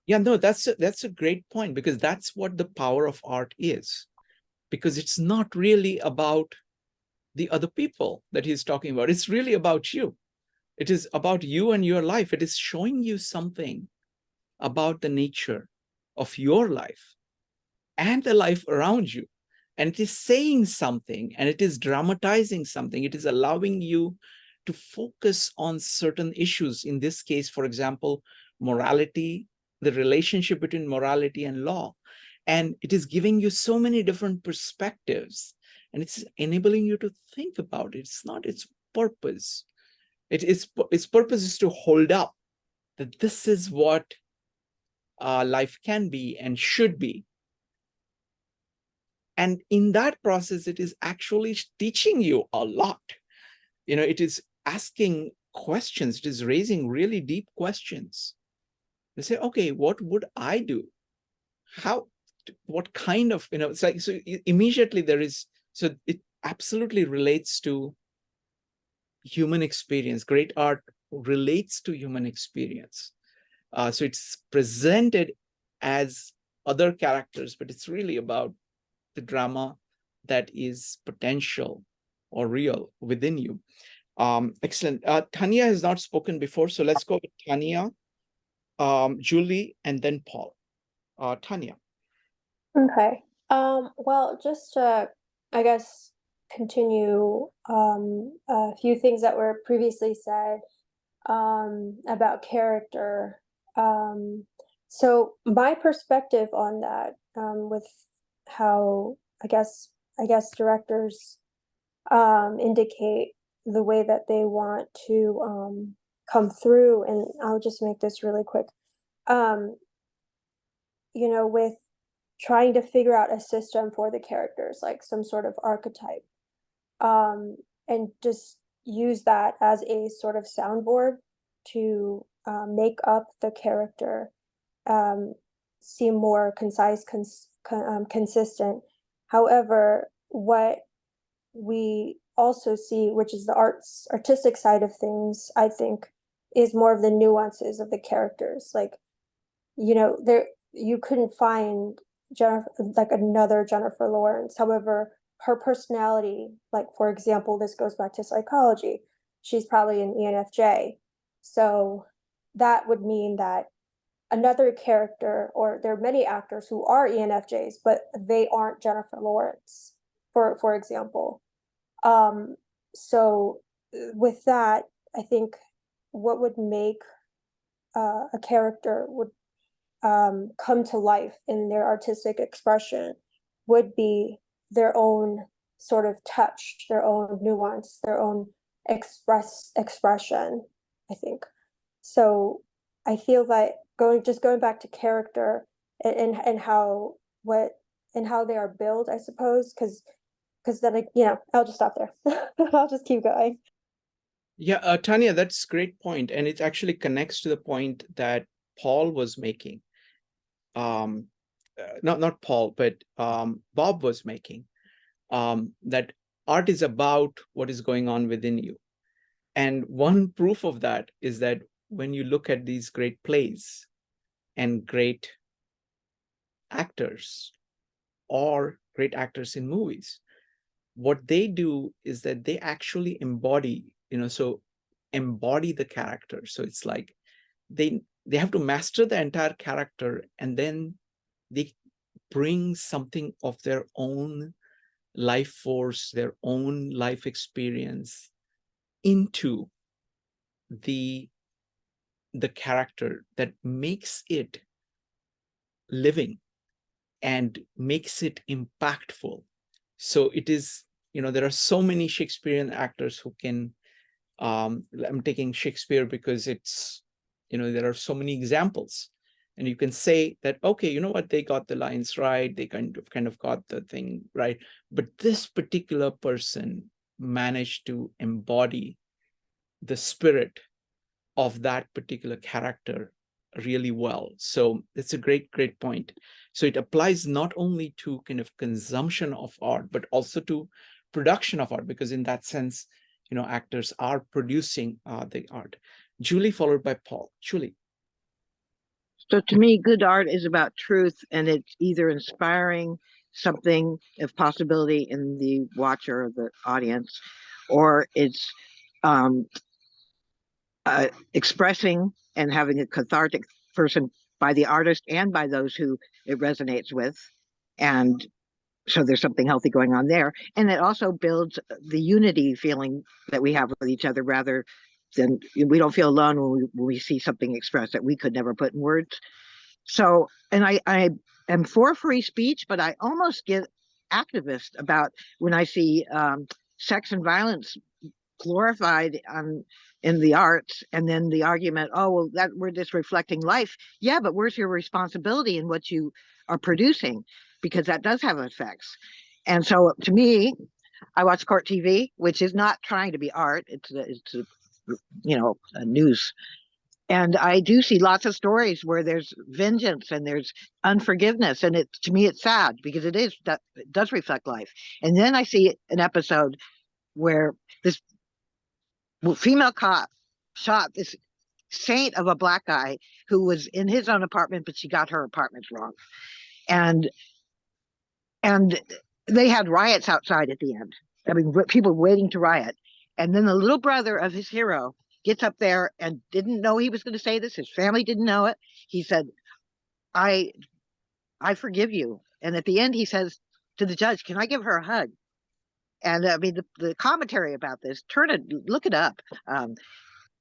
Yeah, no, that's a great point, because that's what the power of art is, because it's not really about the other people that he's talking about. It's really about you. It is about you and your life. It is showing you something about the nature of your life and the life around you. And it is saying something, and it is dramatizing something. It is allowing you to focus on certain issues. In this case, for example, morality, the relationship between morality and law. And it is giving you so many different perspectives, and it's enabling you to think about it. It's not its purpose. Its purpose is to hold up that this is what life can be and should be. And in that process, it is actually teaching you a lot. It is asking questions. It is raising really deep questions. They say, okay, what would I do? What kind of, it's like, so immediately there is, so it absolutely relates to human experience. Great art relates to human experience. So it's presented as other characters, but it's really about the drama that is potential or real within you. Excellent. Tanya has not spoken before, so let's go with Tanya, Julie, and then Paul. Tanya. Okay. Well, just to, I guess, continue a few things that were previously said about character. So my perspective on that, with how I guess directors indicate the way that they want to come through, and I'll just make this really quick. With trying to figure out a system for the characters, like some sort of archetype, and just use that as a sort of soundboard to make up the character seem more concise, consistent. However, what we also see, which is the artistic side of things, I think, is more of the nuances of the characters. Like, you couldn't find another Jennifer Lawrence. However, her personality, like, for example, this goes back to psychology, she's probably an ENFJ. So that would mean that another character, or there are many actors who are ENFJs, but they aren't Jennifer Lawrence, for example. So with that, I think what would make a character would come to life in their artistic expression would be their own sort of touch, their own nuance, their own expression, I think. So I feel that going back to character and how they are built, I suppose, because then I'll just stop there. I'll just keep going. Yeah, Tanya, that's a great point, and it actually connects to the point that Paul was making. not Paul, but Bob was making, that art is about what is going on within you. And one proof of that is that when you look at these great plays and great actors or great actors in movies, what they do is that they actually embody, so embody the character. So it's like they have to master the entire character, and then they bring something of their own life force, their own life experience into the character that makes it living and makes it impactful. So it is, there are so many Shakespearean actors who can, I'm taking Shakespeare because it's, there are so many examples, and you can say that, okay, you know what, they got the lines right, they kind of got the thing right, but this particular person managed to embody the spirit of that particular character really well. So it's a great point. So it applies not only to kind of consumption of art, but also to production of art, because in that sense, actors are producing the art. Julie, followed by Paul. Julie. So to me, good art is about truth, and it's either inspiring something of possibility in the watcher or the audience, or it's expressing and having a cathartic person by the artist and by those who it resonates with. And so there's something healthy going on there. And it also builds the unity feeling that we have with each other, rather than we don't feel alone when we see something expressed that we could never put in words. So, and I am for free speech, but I almost get activist about when I see sex and violence glorified in the arts, and then the argument, oh, well, that we're just reflecting life. Yeah, but where's your responsibility in what you are producing? Because that does have effects. And so to me, I watch court TV, which is not trying to be art. It's a news. And I do see lots of stories where there's vengeance and there's unforgiveness. And to me, it's sad because it does reflect life. And then I see an episode where this female cop shot this saint of a black guy who was in his own apartment, but she got her apartment wrong. And they had riots outside at the end. I mean, people waiting to riot. And then the little brother of his hero gets up there and didn't know he was going to say this. His family didn't know it. He said, I forgive you. And at the end, he says to the judge, can I give her a hug? And I mean, the commentary about this, look it up.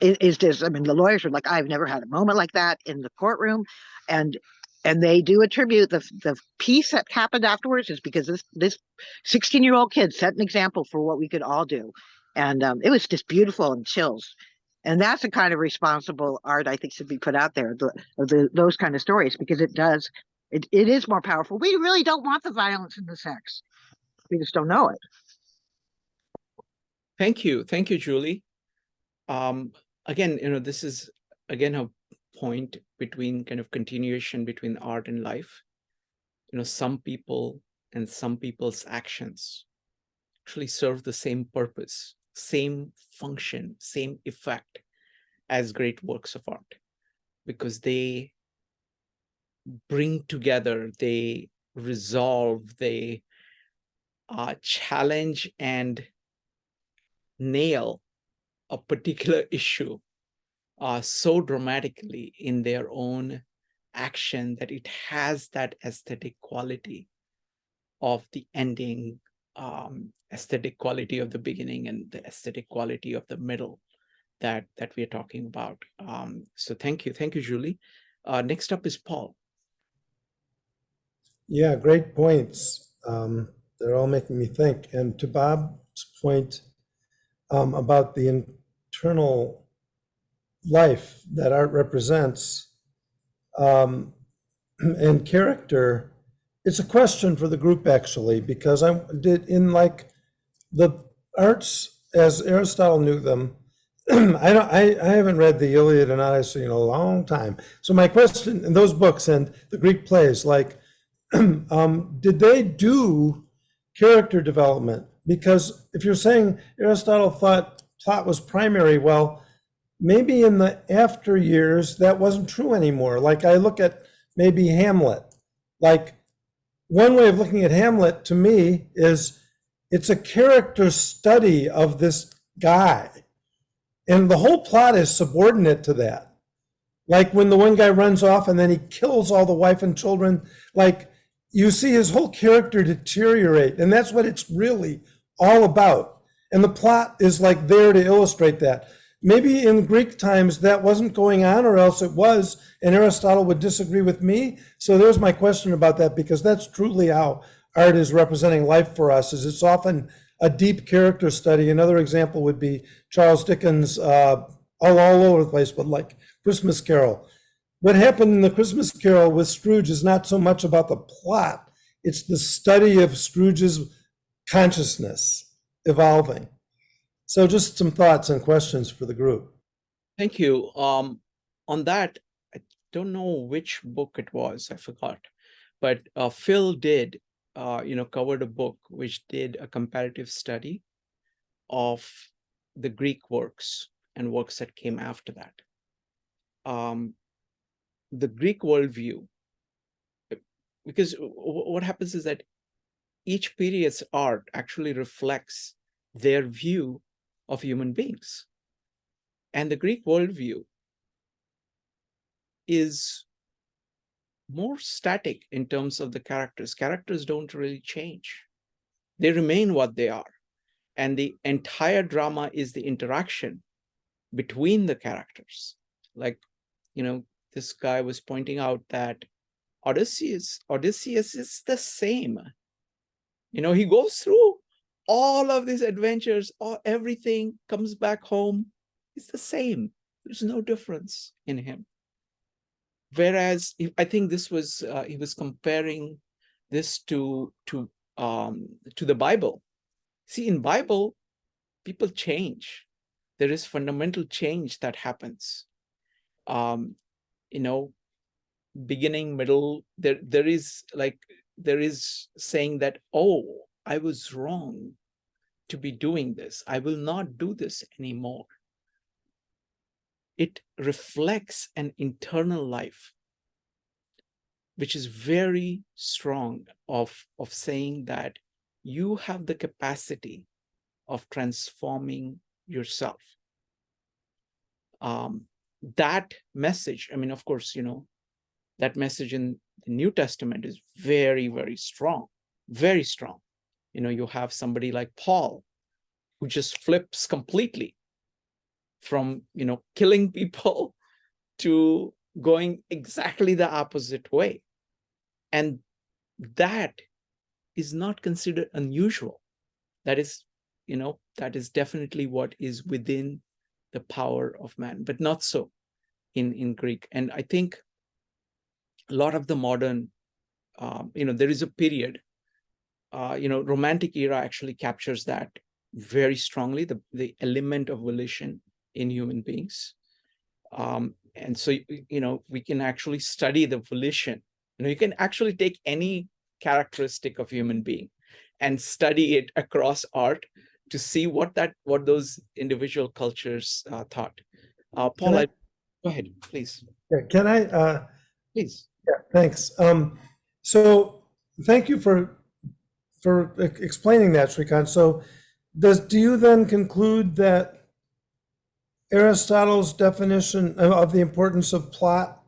Is just, I mean, the lawyers are like, I've never had a moment like that in the courtroom. And they do attribute the piece that happened afterwards is because this 16-year-old kid set an example for what we could all do. And it was just beautiful and chills. And that's the kind of responsible art I think should be put out there, those kind of stories, because it is more powerful. We really don't want the violence and the sex. We just don't know it. Thank you, Julie. Again, this is again a point between kind of continuation between art and life. Some people and some people's actions actually serve the same purpose, same function, same effect as great works of art, because they bring together, they resolve, they challenge and nail a particular issue so dramatically in their own action that it has that aesthetic quality of the ending, aesthetic quality of the beginning, and the aesthetic quality of the middle that we are talking about. So thank you, Julie. Next up is Paul. Yeah, great points. They're all making me think. And to Bob's point about the internal life that art represents and character, it's a question for the group actually, because I did in like the arts as Aristotle knew them. I haven't read the Iliad and Odyssey in a long time. So my question in those books and the Greek plays, like did they do character development? Because if you're saying Aristotle thought plot was primary, well, maybe in the after years that wasn't true anymore. Like I look at maybe Hamlet. Like one way of looking at Hamlet to me is it's a character study of this guy. And the whole plot is subordinate to that. Like when the one guy runs off and then he kills all the wife and children, like you see his whole character deteriorate. And that's what it's really all about. And the plot is like there to illustrate that. Maybe in Greek times that wasn't going on, or else it was, and Aristotle would disagree with me. So there's my question about that, because that's truly how art is representing life for us, is it's often a deep character study. Another example would be Charles Dickens' all over the place, but like Christmas Carol. What happened in the Christmas Carol with Scrooge is not so much about the plot, it's the study of Scrooge's consciousness evolving. So just some thoughts and questions for the group. Thank you. On that, I don't know which book it was, I forgot, but Phil did, covered a book which did a comparative study of the Greek works and works that came after that. The Greek worldview, because what happens is that each period's art actually reflects their view of human beings. And the Greek worldview is more static in terms of the characters. Characters don't really change. They remain what they are. And the entire drama is the interaction between the characters. Like, this guy was pointing out that Odysseus is the same. He goes through all of these adventures, everything comes back home. It's the same. There's no difference in him. Whereas I think this was he was comparing this to the Bible. See, in Bible, people change. There is fundamental change that happens. Beginning, middle. There is saying that, oh, I was wrong to be doing this. I will not do this anymore. It reflects an internal life, which is very strong of saying that you have the capacity of transforming yourself. That message, of course, that message in the New Testament is very, very strong, very strong. You have somebody like Paul, who just flips completely from, killing people to going exactly the opposite way. And that is not considered unusual. That is definitely what is within the power of man, but not so in Greek. And I think a lot of the modern, there is a period, Romantic era actually captures that very strongly, the element of volition in human beings. And so, we can actually study the volition. You can actually take any characteristic of human being and study it across art to see what those individual cultures thought. Paul, go ahead, please. Yeah, can I? Please. Yeah, thanks. So thank you for explaining that, Srikant. So do you then conclude that Aristotle's definition of the importance of plot,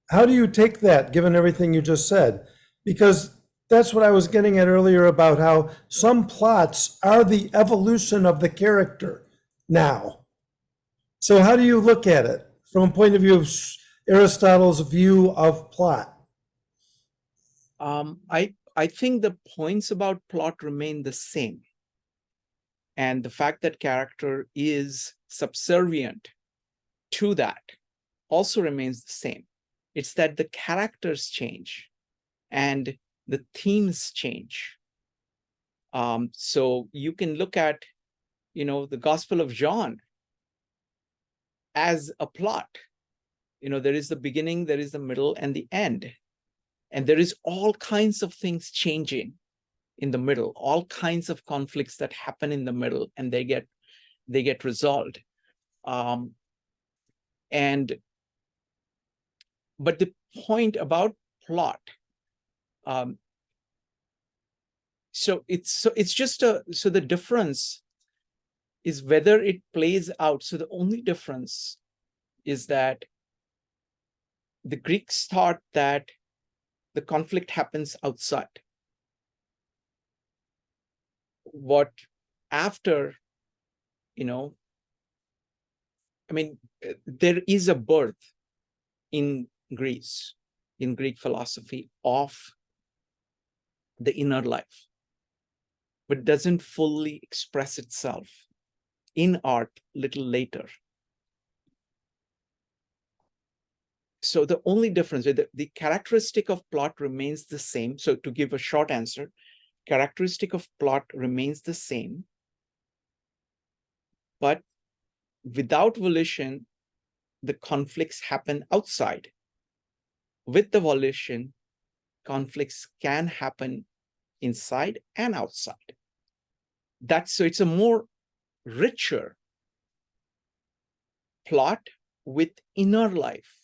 how do you take that, given everything you just said? Because that's what I was getting at earlier about how some plots are the evolution of the character now. So how do you look at it from a point of view of Aristotle's view of plot? I think the points about plot remain the same. And the fact that character is subservient to that also remains the same. It's that the characters change and the themes change. So you can look at, the Gospel of John as a plot. There is the beginning, there is the middle, and the end. And there is all kinds of things changing in the middle, all kinds of conflicts that happen in the middle, and they get resolved. But the point about plot, so the difference is whether it plays out. So the only difference is that the Greeks thought that the conflict happens outside. What after, there is a birth in Greece, in Greek philosophy, of the inner life, but doesn't fully express itself in art little later. So the only difference, the characteristic of plot remains the same. So to give a short answer, characteristic of plot remains the same, but without volition, the conflicts happen outside. With the volition, conflicts can happen inside and outside. So it's a more richer plot with inner life,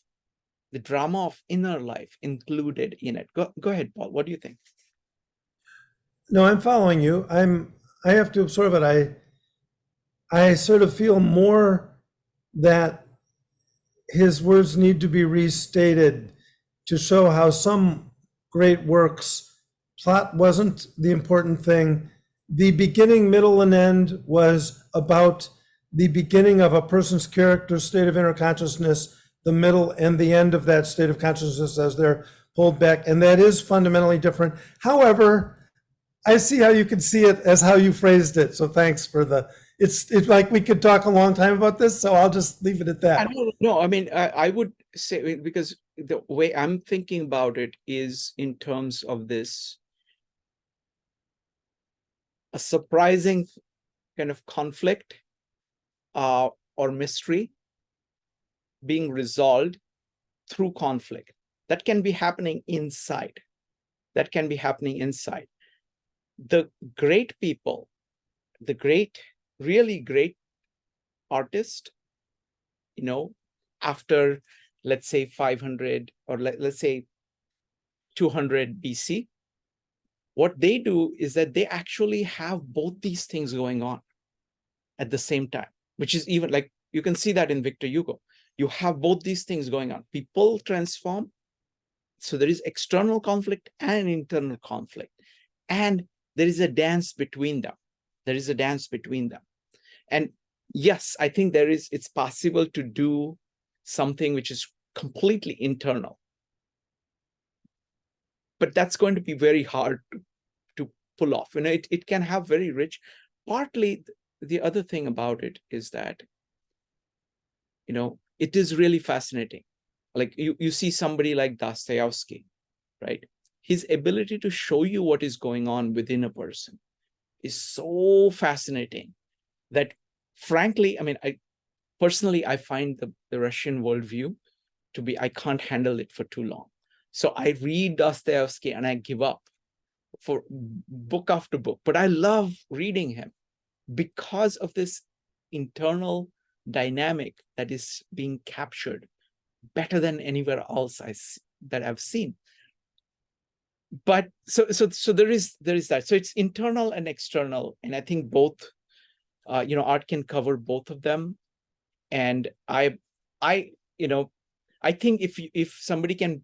the drama of inner life included in it. Go ahead, Paul. What do you think? No, I'm following you. I have to absorb it. I sort of feel more that his words need to be restated to show how some great works, plot wasn't the important thing. The beginning, middle, and end was about the beginning of a person's character, state of inner consciousness, the middle and the end of that state of consciousness as they're pulled back. And that is fundamentally different. However, I see how you could see it as how you phrased it. So thanks for it's like we could talk a long time about this, so I'll just leave it at that. No, I would say, because the way I'm thinking about it is in terms of this, a surprising kind of conflict or mystery being resolved through conflict. That can be happening inside. The great people, the really great artist, after, let's say 500 or let's say 200 BC, what they do is that they actually have both these things going on at the same time, which is even like, you can see that in Victor Hugo. You have both these things going on. People transform. So there is external conflict and internal conflict. And there is a dance between them. And yes, I think it's possible to do something which is completely internal. But that's going to be very hard to pull off. It can have very rich. Partly, the other thing about it is that, it is really fascinating. Like you see somebody like Dostoevsky, right? His ability to show you what is going on within a person is so fascinating that, frankly, I find the Russian worldview to be, I can't handle it for too long. So I read Dostoevsky and I give up for book after book. But I love reading him because of this internal dynamic that is being captured better than anywhere else that I've seen. But so there is that. So it's internal and external, and I think both, art can cover both of them. And I think if somebody can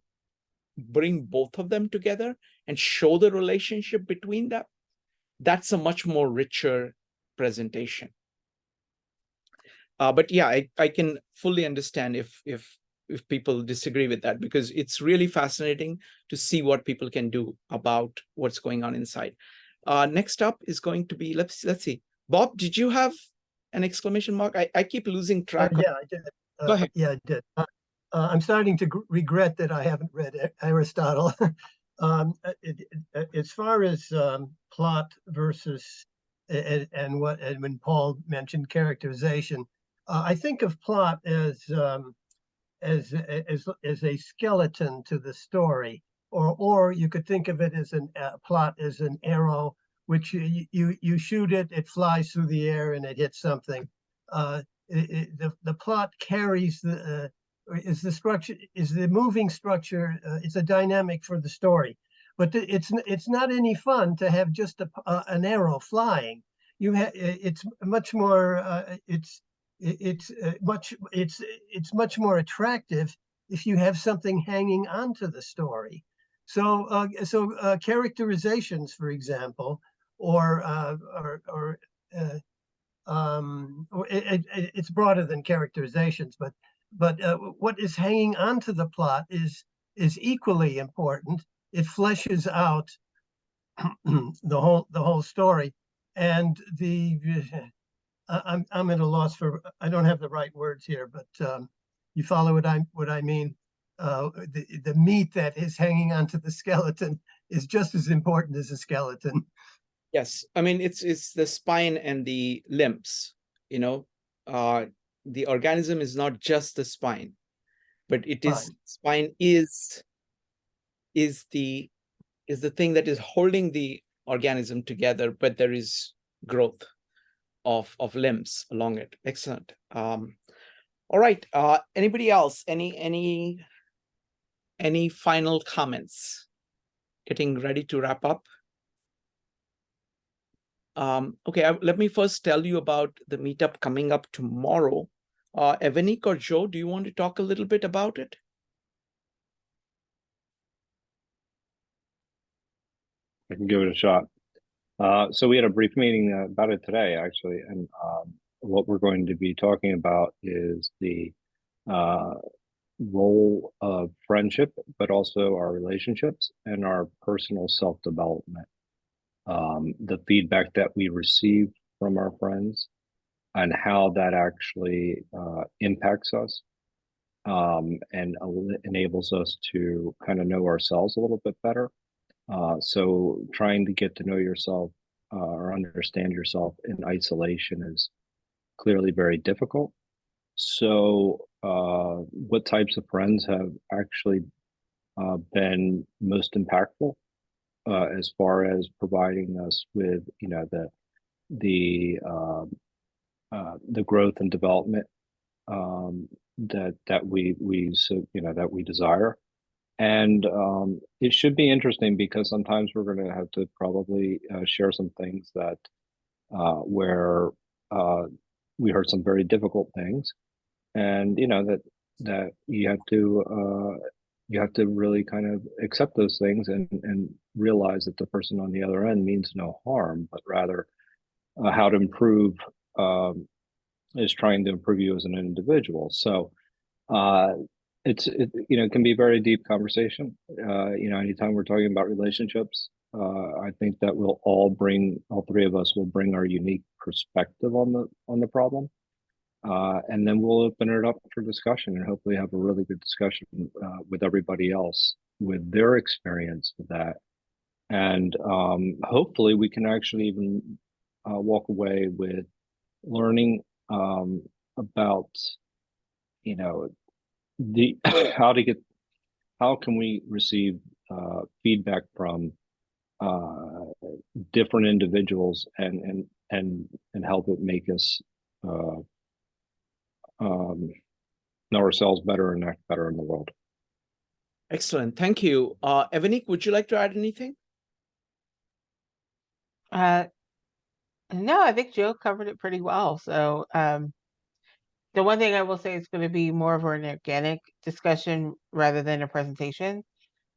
bring both of them together and show the relationship between them, that's a much more richer presentation. But yeah, I can fully understand if people disagree with that, because it's really fascinating to see what people can do about what's going on inside. Next up is going to be, let's see. Bob, did you have an exclamation mark? I keep losing track. Yeah, I did. Go ahead. Yeah, I did. I'm starting to regret that I haven't read Aristotle. As far as plot versus and when Paul mentioned characterization, I think of plot as a skeleton to the story. or you could think of it as a plot as an arrow, which you shoot it, it flies through the air and it hits something. The plot carries is the structure, is the moving structure. It's a dynamic for the story, but it's not any fun to have just an arrow flying. It's much more it's much more attractive if you have something hanging onto the story. So characterizations, for example, or it's broader than characterizations, but what is hanging onto the plot is equally important. It fleshes out the whole story, and I'm at a loss for, I don't have the right words here, but you follow what I mean. The meat that is hanging onto the skeleton is just as important as a skeleton. Yes, I mean it's the spine and the limbs. You know, the organism is not just the spine, but it is Fine. spine is the thing that is holding the organism together, but there is growth of limbs along it. Excellent. All right. Anybody else? Any final comments? Getting ready to wrap up. Okay, let me first tell you about the meetup coming up tomorrow. Evanik or Joe, do you want to talk a little bit about it? I can give it a shot. So we had a brief meeting about it today, actually, and what we're going to be talking about is the role of friendship, but also our relationships and our personal self-development. The feedback that we receive from our friends and how that actually impacts us and enables us to kind of know ourselves a little bit better. So trying to get to know yourself or understand yourself in isolation is clearly very difficult. So what types of friends have actually been most impactful as far as providing us with, you know, the growth and development that we desire. And it should be interesting because sometimes we're going to have to probably share some things that where we heard some very difficult things, and you know that you have to really kind of accept those things and realize that the person on the other end means no harm, but rather how to improve is trying to improve you as an individual. So it can be a very deep conversation. Anytime we're talking about relationships, I think that all three of us will bring our unique perspective on the problem. And then we'll open it up for discussion and hopefully have a really good discussion with everybody else with their experience with that. And hopefully we can actually even walk away with learning about, the how can we receive feedback from different individuals and help it make us know ourselves better and act better in the world. Excellent. Thank you. Evanik, would you like to add anything? No, I think Joe covered it pretty well. So the one thing I will say is going to be more of an organic discussion rather than a presentation.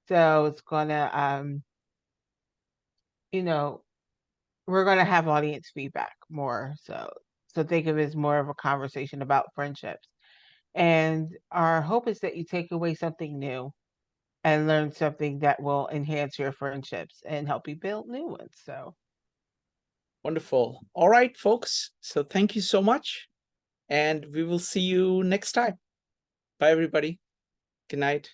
So it's going to, we're going to have audience feedback more. So think of it as more of a conversation about friendships. And our hope is that you take away something new and learn something that will enhance your friendships and help you build new ones. So wonderful. All right, folks. So thank you so much. And we will see you next time. Bye, everybody. Good night.